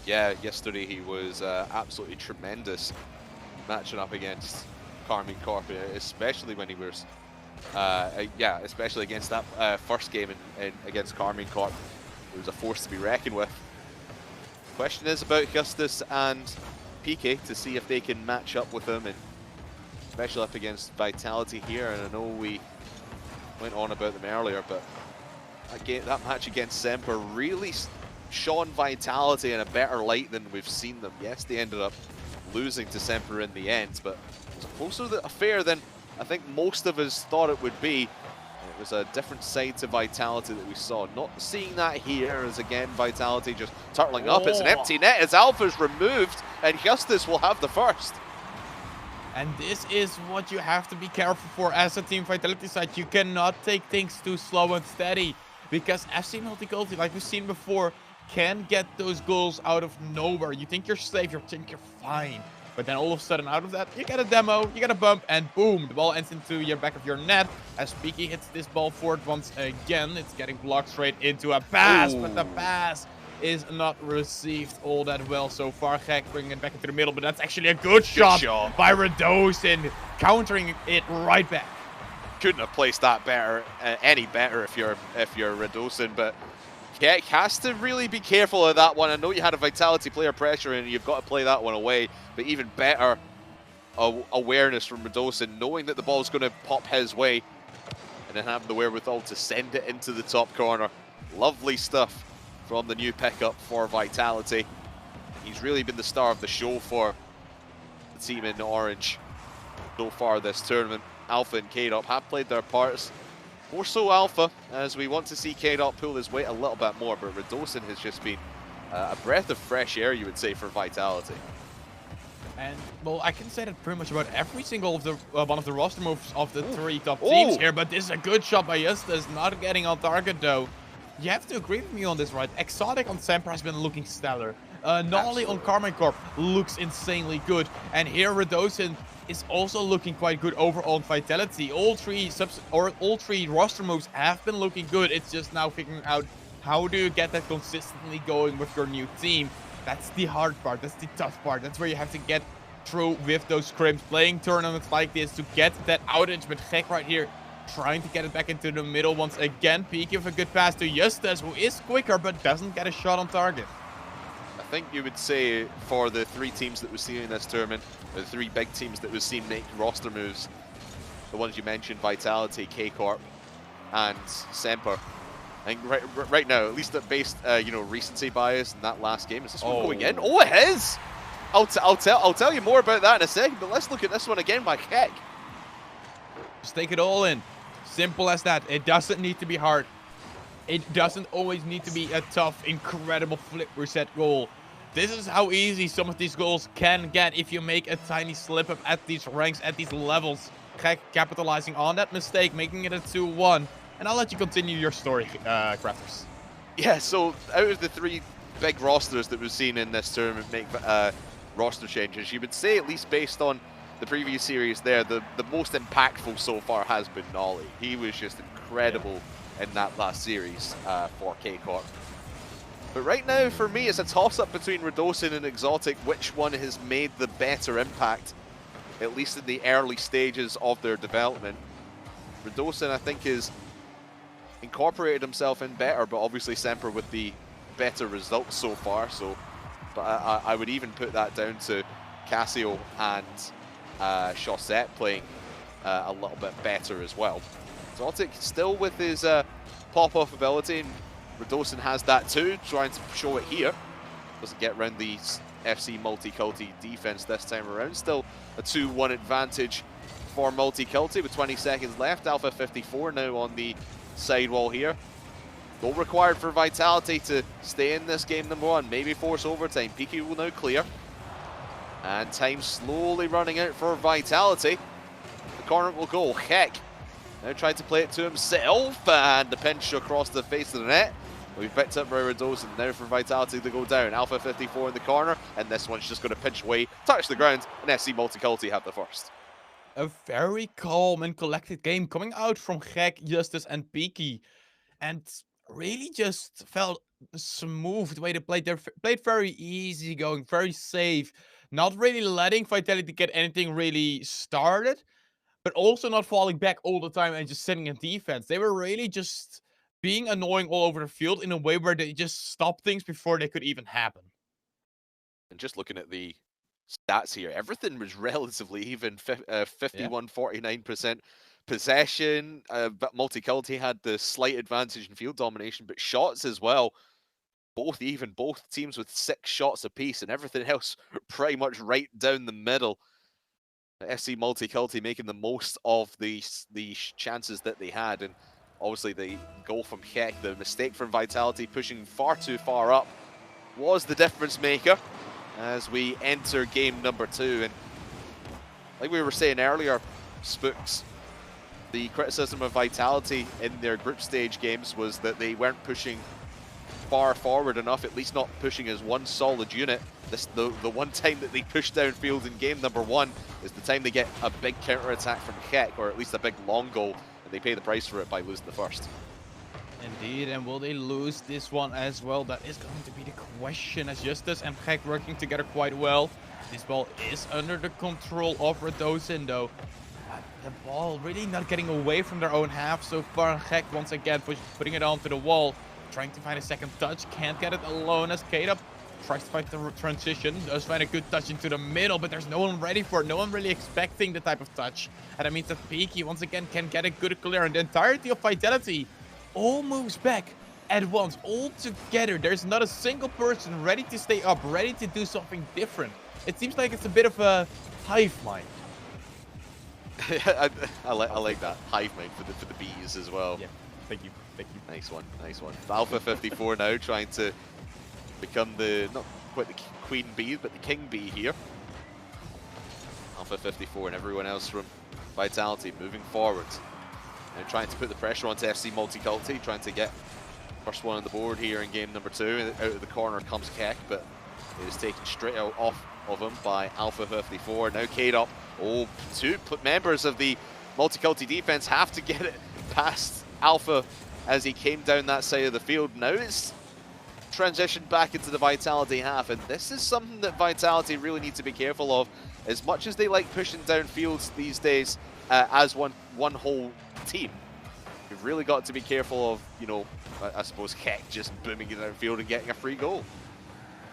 Yeah, yesterday he was absolutely tremendous matching up against Karmine Corp, especially when he was, especially against that first game against Karmine Corp. It was a force to be reckoned with. Question is about Justus and PK to see if they can match up with him, and especially up against Vitality here. And I know we went on about them earlier, but that match against Semper really shone Vitality in a better light than we've seen them. Yes, they ended up losing to Semper in the end, but it was a closer affair than I think most of us thought it would be. It was a different side to Vitality that we saw. Not seeing that here as, again, Vitality just turtling up. It's an empty net as Alpha's removed, and Justus will have the first. And this is what you have to be careful for as a Team Vitality side. You cannot take things too slow and steady, because FC Multiculti, like we've seen before, can get those goals out of nowhere. You think you're safe, you think you're fine. But then all of a sudden, out of that, you get a demo, you get a bump, and boom, the ball ends into your back of your net. As Peaky hits this ball forward once again, it's getting blocked straight into a pass, but the pass is not received all that well so far. Gek bringing it back into the middle, but that's actually a good shot by Radosin, countering it right back. Couldn't have placed that better, any better if you're Radosin, but Gek has to really be careful of that one. I know you had a Vitality player pressure and you've got to play that one away, but even better awareness from Radosin, knowing that the ball's going to pop his way and then having the wherewithal to send it into the top corner. Lovely stuff from the new pickup for Vitality. He's really been the star of the show for the team in orange so far this tournament. Alpha and K-Dop have played their parts. More so Alpha, as we want to see K-Dot pull his weight a little bit more, but Radosin has just been a breath of fresh air, you would say, for Vitality. And, well, I can say that pretty much about every single of the one of the roster moves of the 3 top teams here, but this is a good shot by Justus, not getting on target though. You have to agree with me on this, right? Exotic on Semper has been looking stellar. Nolly on Karmine Corp looks insanely good. And here Radosin is also looking quite good overall on Vitality. All three roster moves have been looking good. It's just now figuring out how do you get that consistently going with your new team. That's the hard part. That's the tough part. That's where you have to get through with those scrims. Playing tournaments like this to get that outage. But Gek right here trying to get it back into the middle once again. Peeky with a good pass to Justus, who is quicker but doesn't get a shot on target. I think you would say for the 3 teams that we've seen in this tournament, the 3 big teams that we've seen make roster moves, the ones you mentioned, Vitality, K-Corp, and Semper. I think right now, at least based, you know, recency bias in that last game, is this one going in? Oh, it is! I'll tell you more about that in a second, but let's look at this one again by Gek. Just take it all in. Simple as that. It doesn't need to be hard. It doesn't always need to be a tough, incredible flip reset goal. This is how easy some of these goals can get if you make a tiny slip up at these ranks, at these levels. Gek capitalizing on that mistake, making it a 2-1. And I'll let you continue your story, Crafters. Yeah, so out of the 3 big rosters that we've seen in this tournament make roster changes, you would say, at least based on the previous series there, the most impactful so far has been Nolly. He was just incredible in that last series for K-Corp. But right now, for me, it's a toss-up between Radosin and Exotic, which one has made the better impact, at least in the early stages of their development. Radosin, I think, has incorporated himself in better, but obviously Semper with the better results so far. So, but I would even put that down to Casio and Chaussette playing a little bit better as well. Exotic still with his pop-off ability, and Radosin has that too, trying to show it here. Doesn't get around the FC Multiculti defense this time around. Still a 2-1 advantage for Multiculti with 20 seconds left. Alpha 54 now on the sidewall here. Goal required for Vitality to stay in this game number 1, maybe force overtime. Peeky will now clear. And time slowly running out for Vitality. The corner will go. Gek now tried to play it to himself, and the pinch across the face of the net. We've picked up Radosin now for Vitality to go down. Alpha 54 in the corner, and this one's just going to pinch away, touch the ground, and FC Multiculti have the first. A very calm and collected game coming out from Gek, Justus, and Peeky. And really just felt smooth the way they played. They played very easy going, very safe. Not really letting Vitality get anything really started, but also not falling back all the time and just sitting in defense. They were really just being annoying all over the field in a way where they just stopped things before they could even happen. And just looking at the stats here, everything was relatively even. 51-49% possession, but Multiculti had the slight advantage in field domination, but shots as well. Both teams with 6 shots apiece, and everything else pretty much right down the middle. FC Multiculti making the most of the chances that they had, and obviously the goal from Gek, the mistake from Vitality pushing far too far up, was the difference maker as we enter game number 2. And like we were saying earlier, Spooks, the criticism of Vitality in their group stage games was that they weren't pushing far forward enough, at least not pushing as one solid unit. The one time that they push downfield in game number 1 is the time they get a big counter-attack from Gek, or at least a big long goal, and they pay the price for it by losing the first. Indeed, and will they lose this one as well? That is going to be the question, as Justus and Gek working together quite well. This ball is under the control of Radosin though. The ball really not getting away from their own half so far. Gek once again putting it onto the wall, trying to find a second touch, can't get it alone as K-Dub tries to fight the transition, does find a good touch into the middle, but there's no one ready for it, no one really expecting the type of touch. And that means that Peeky once again can get a good clear, and the entirety of Vitality all moves back at once, all together. There's not a single person ready to stay up, ready to do something different. It seems like it's a bit of a hive mind. I like that hive mind for the bees as well. Yeah, thank you. Nice one. Alpha 54 now trying to become the, not quite the queen bee, but the king bee here. Alpha 54 and everyone else from Vitality moving forward. And trying to put the pressure onto FC Multiculti, trying to get first one on the board here in game number 2. Out of the corner comes Keck, but it is taken straight out off of him by Alpha 54. Now Kate up. Oh, two members of the Multiculti defense have to get it past Alpha as he came down that side of the field. Now it's transitioned back into the Vitality half, and this is something that Vitality really need to be careful of. As much as they like pushing down fields these days as one whole team, you've really got to be careful of, you know, I suppose Keck just booming it downfield and getting a free goal.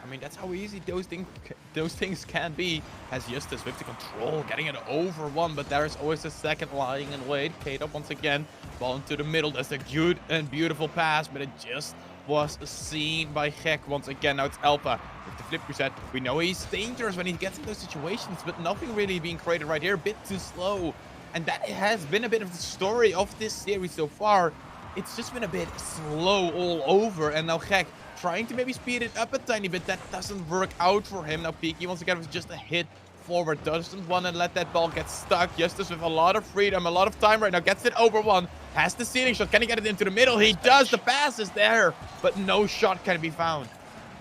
I mean, that's how easy those things can be. Has Justus with the control, getting it over one, but there's always a second lying in wait. Kate up once again, ball into the middle. That's a good and beautiful pass, but it just was seen by Gek once again. Now it's Alpha with the flip reset. We know he's dangerous when he gets in those situations, but nothing really being created right here. A bit too slow. And that has been a bit of the story of this series so far. It's just been a bit slow all over, and now Gek trying to maybe speed it up a tiny bit. That doesn't work out for him. Now Peaky once again was just a hit forward. Doesn't want to let that ball get stuck. Justus with a lot of freedom, a lot of time right now. Gets it over one. Has the ceiling shot. Can he get it into the middle? He does. The pass is there, but no shot can be found.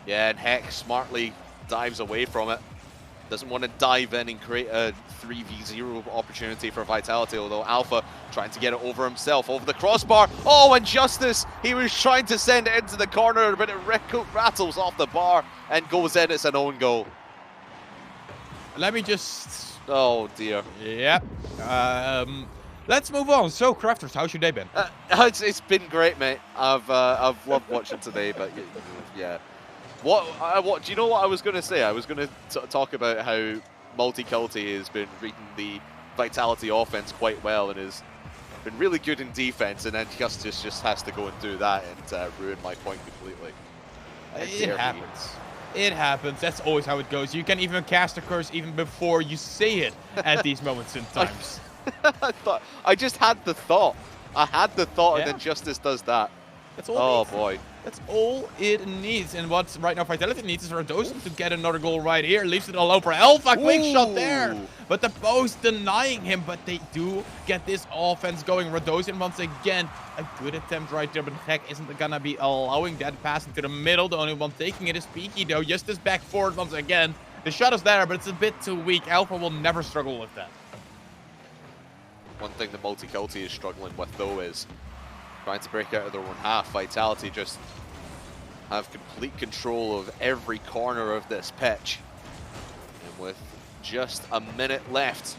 Yeah, and Heck smartly dives away from it. Doesn't want to dive in and create a 3v0 opportunity for Vitality, although Alpha trying to get it over himself, over the crossbar. Oh, and Justus, he was trying to send it into the corner, but it rattles off the bar and goes in. It's an own goal. Let me just... Oh, dear. Yep. Let's move on. So, Crafters, how's your day been? It's been great, mate. I've loved watching today, but yeah. What do you know what I was going to say? I was going to talk about how Multiculti has been reading the Vitality offense quite well and has been really good in defense, and then Justus just has to go and do that and ruin my point completely. It happens. It happens. That's always how it goes. You can even cast a curse even before you say it at these moments in times. I just had the thought. I had the thought, Yeah. and then Justus does that. That's all. Oh boy. That's all it needs. And what right now Vitality needs is for Dosen to get another goal right here. Leaves it all over. Alpha, quick shot there. But the post denying him. But they do get this offense going. Radosin once again. A good attempt right there. But Gek isn't going to be allowing that pass into the middle. The only one taking it is Peaky though. Just this back forward once again. The shot is there, but it's a bit too weak. Alpha will never struggle with that. One thing that Multiculti is struggling with though is trying to break out of their own half. Vitality just have complete control of every corner of this pitch. And with just a minute left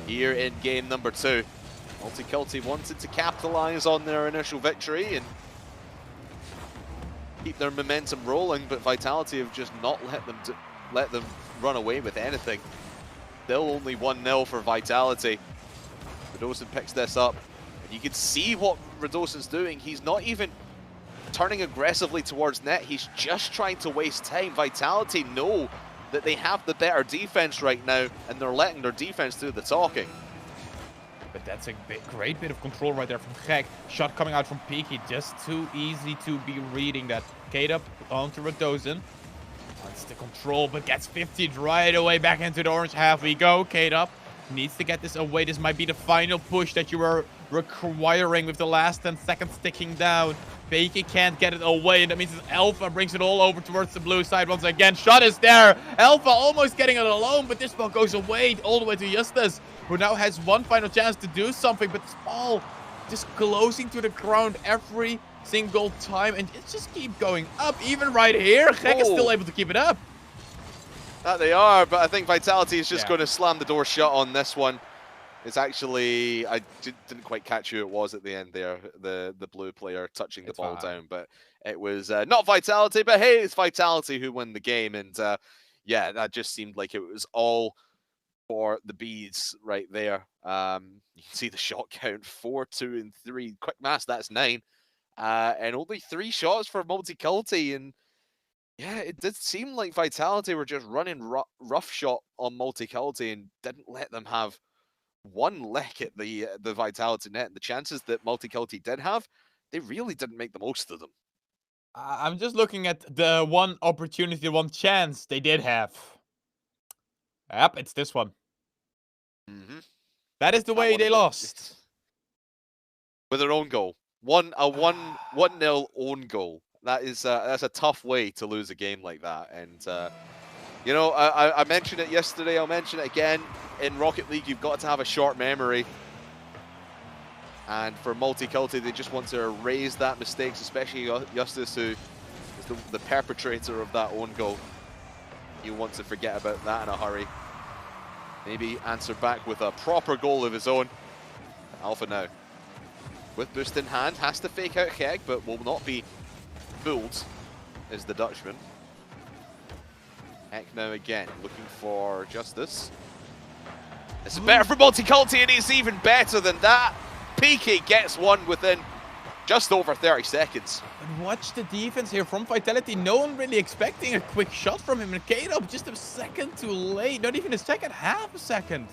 here in game number 2, Multiculti wanted to capitalize on their initial victory and keep their momentum rolling, but Vitality have just not let them run away with anything. Still only 1-0 for Vitality. Radosin picks this up. You can see what Radosin's doing. He's not even turning aggressively towards net. He's just trying to waste time. Vitality know that they have the better defense right now, and they're letting their defense do the talking. But that's a great bit of control right there from Gek. Shot coming out from Peaky. Just too easy to be reading that. Kate up onto Radosin. Wants the control, but gets 50'd right away back into the orange half. We go. Kate up. Needs to get this away. This might be the final push that you were requiring with the last 10 seconds ticking down. Peaky can't get it away, and that means Alpha brings it all over towards the blue side once again. Shot is there. Alpha almost getting it alone, but this ball goes away all the way to Justus, who now has one final chance to do something, but this ball just closing to the ground every single time, and it just keep going up. Even right here, Gek is still able to keep it up. That they are, but I think Vitality is just going to slam the door shut on this one. It's actually, I didn't quite catch who it was at the end there, the blue player touching the ball down, but it was not Vitality, but hey, it's Vitality who won the game, and yeah, that just seemed like it was all for the bees right there. You can see the shot count, 4, 2, and 3. Quick maths, that's 9. And only 3 shots for Multiculti, and yeah, it did seem like Vitality were just running rough shot on Multiculti and didn't let them have one lick at the Vitality net. And the chances that Multiculti did have, they really didn't make the most of them. I'm just looking at the one opportunity, one chance they did have. Yep, it's this one. Mm-hmm. That is the way they lost. With their own goal. 1-0 own goal. That's a tough way to lose a game like that. And you know, I mentioned it yesterday, I'll mention it again. In Rocket League, you've got to have a short memory. And for Multiculti, they just want to erase that mistakes, especially Justus, who is the perpetrator of that own goal. You want to forget about that in a hurry. Maybe answer back with a proper goal of his own. Alpha now, with boost in hand, has to fake out Heg, but will not be fooled, is the Dutchman. Heck now again, looking for Justus. This is better for Multiculti, and he's even better than that. PK gets one within just over 30 seconds. And watch the defense here from Vitality. No one really expecting a quick shot from him. And K-Dub just a second too late. Not even a second, half a second.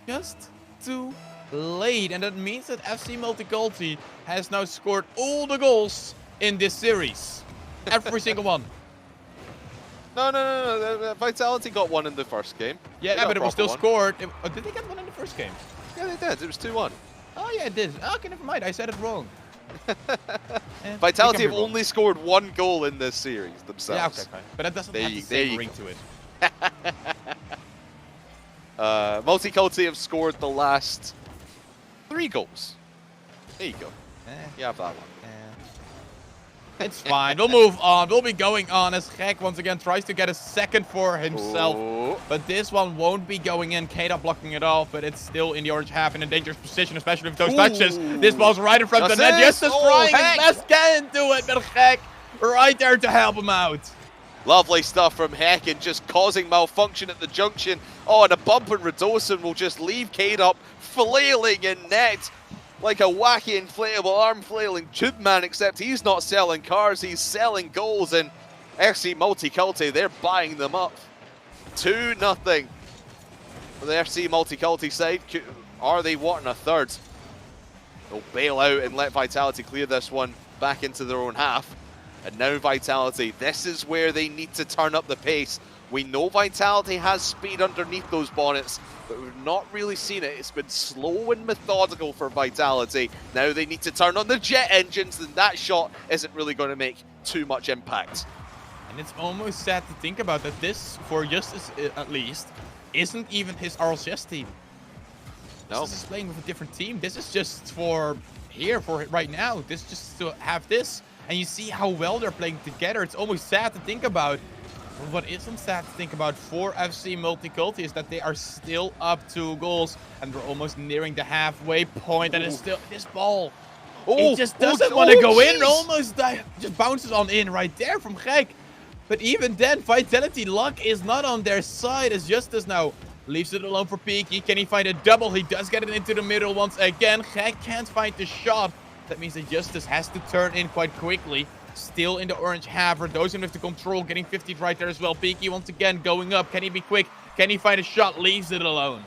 Just too late. And that means that FC Multiculti has now scored all the goals in this series. Every single one. No. Vitality got one in the first game. Yeah, but it was still scored. Did they get one in the first game? Yeah, they did. It was 2-1. Oh, yeah, it did. Okay, never mind. I said it wrong. Vitality have only scored one goal in this series themselves. Yeah, okay, fine. But that doesn't have the same ring to it. Multiculti have scored the last 3 goals. There you go. You have that one. It's fine. We'll move on. We'll be going on as Gek once again tries to get a second for himself. Oh. But this one won't be going in. Keita blocking it off, but it's still in the orange half in a dangerous position, especially with those touches. This ball's right in front of the net. Justus trying his best can't do it, but Gek right there to help him out. Lovely stuff from Heck and just causing malfunction at the junction. Oh, and a bump and Radosin will just leave Cade up, flailing in net like a wacky inflatable arm flailing tube man, except he's not selling cars, he's selling goals, and FC Multiculti, they're buying them up. 2-0 for the FC Multiculti side. Are they wanting a third? They'll bail out and let Vitality clear this one back into their own half. And now Vitality, this is where they need to turn up the pace. We know Vitality has speed underneath those bonnets, but we've not really seen it. It's been slow and methodical for Vitality. Now they need to turn on the jet engines, and that shot isn't really going to make too much impact. And it's almost sad to think about that this, for Justus at least, isn't even his RLCS team. No. Justus is playing with a different team. This is just for here, for right now. This is just to have this. And you see how well they're playing together. It's almost sad to think about. But what isn't sad to think about for FC Multiculti is that they are still up 2 goals. And we're almost nearing the halfway point. And it's still this ball. It just doesn't want to go in. Almost just bounces on in right there from Gek. But even then, Vitality luck is not on their side as Justus now leaves it alone for Peaky. Can he find a double? He does get it into the middle once again. Gek can't find the shot. That means that Justus has to turn in quite quickly. Still in the orange half. Radosin with the control, getting 50 right there as well. Peaky once again going up. Can he be quick? Can he find a shot? Leaves it alone.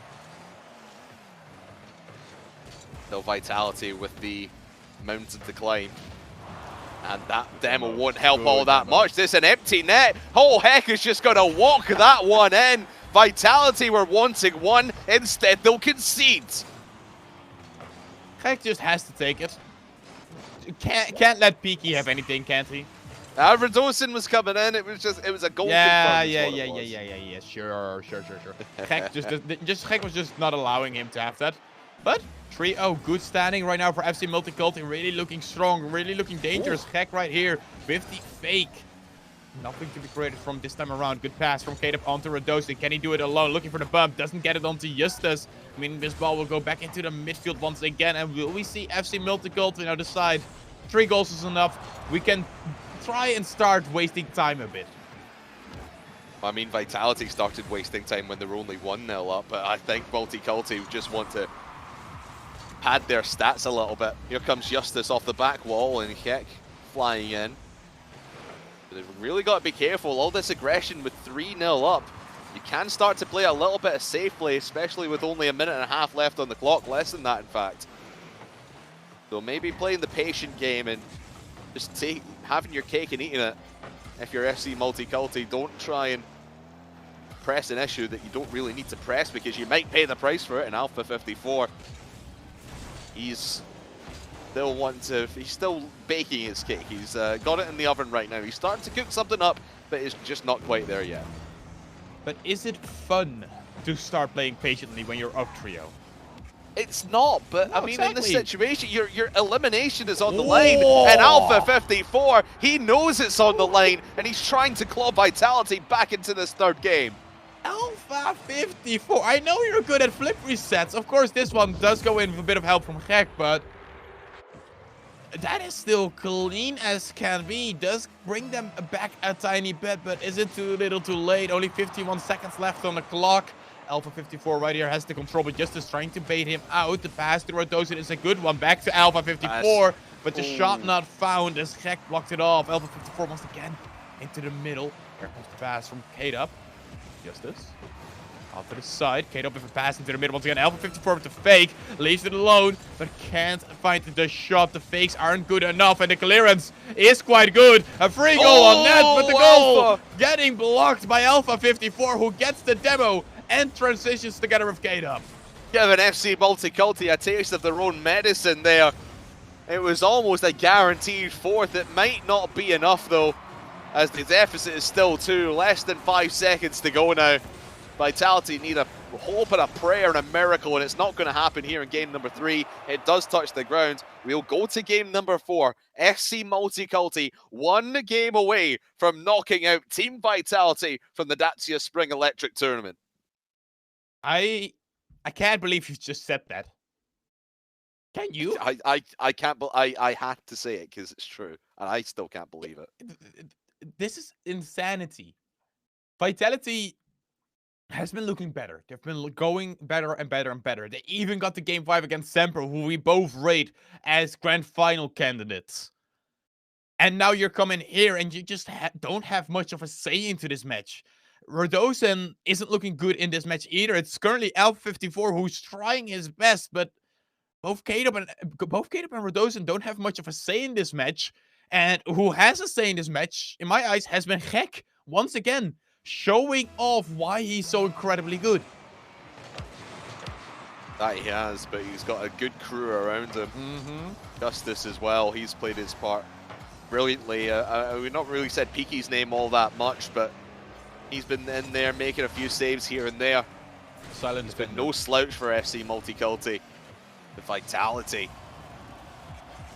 No Vitality with the mountain to climb. And that demo won't help all that much. This is an empty net. Oh, Heck is just going to walk that one in. Vitality were wanting one. Instead, they'll concede. Gek just has to take it. Can't let Peaky have anything, can't he? Radosin was coming in. It was a goal. Yeah. Sure. Gek was just not allowing him to have that. But 3-0, good standing right now for FC Multiculti. Really looking strong, really looking dangerous. Gek right here with the fake. Nothing to be created from this time around. Good pass from Kade onto Radosin. Can he do it alone? Looking for the bump. Doesn't get it onto Justus. I mean, this ball will go back into the midfield once again. And will we see FC Multiculti now decide 3 goals is enough? We can try and start wasting time a bit. I mean, Vitality started wasting time when they were only 1-0 up. But I think Multiculti just want to pad their stats a little bit. Here comes Justus off the back wall and Heck flying in. They've really got to be careful. All this aggression with 3-0 up. You can start to play a little bit of safe play, especially with only a minute and a half left on the clock. Less than that, in fact. So maybe playing the patient game and just having your cake and eating it. If you're FC Multiculti, don't try and pressing issue that you don't really need to press because you might pay the price for it. And Alpha 54, he's still baking his cake. He's got it in the oven right now. He's starting to cook something up, but it's just not quite there yet. But is it fun to start playing patiently when you're up trio? It's not, but No, I mean, in this exactly. situation, your elimination is on the line, and Alpha 54, he knows it's on the line, and he's trying to claw Vitality back into this third game. Alpha 54, I know you're good at flip resets. Of course, this one does go in with a bit of help from Gek, but that is still clean as can be. Does bring them back a tiny bit, but is it too little too late? Only 51 seconds left on the clock. Alpha 54 right here has the control, but just is trying to bait him out. The pass to Rodosin is a good one. Back to Alpha 54, but the shot not found as Gek blocked it off. Alpha 54 once again into the middle. Here comes the pass from K-Dub. Justice. Off to the side. K-Dub with a pass into the middle. Once again, Alpha 54 with the fake. Leaves it alone, but can't find the shot. The fakes aren't good enough, and the clearance is quite good. A free goal on net, but the goal Alpha getting blocked by Alpha 54, who gets the demo and transitions together with K-Dub. Giving FC Multiculti a taste of their own medicine there. It was almost a guaranteed fourth. It might not be enough, though, as the deficit is still 2. Less than 5 seconds to go now. Vitality need a hope and a prayer and a miracle, and it's not going to happen here in game number 3. It does touch the ground. We'll go to game number 4. FC Multiculti, 1 game away from knocking out Team Vitality from the Dacia Spring Electric Tournament. I can't believe you just said that. Can you? I can't. I had to say it because it's true, and I still can't believe it. This is insanity. Vitality has been looking better. They've been going better and better and better. They even got to game 5 against Semper, who we both rate as grand final candidates. And now you're coming here and you just don't have much of a say into this match. Rodosin isn't looking good in this match either. It's currently Alpha 54 who's trying his best, but both K-Dub and Rodosin don't have much of a say in this match. And who has a say in this match, in my eyes, has been Gek once again, showing off why he's so incredibly good. That he has, but he's got a good crew around him. Justice as well, he's played his part brilliantly. We've not really said Peaky's name all that much, but he's been in there making a few saves here and there. Silent It's been no slouch for FC Multiculti. The Vitality.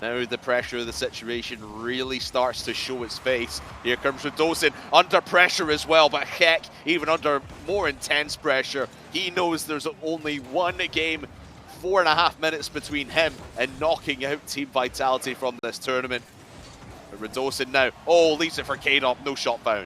Now the pressure of the situation really starts to show its face. Here comes Rodosin, under pressure as well, but heck, even under more intense pressure, he knows there's only 1 game, 4.5 minutes between him and knocking out Team Vitality from this tournament. But Rodosin now, leaves it for K-Dub, no shot found.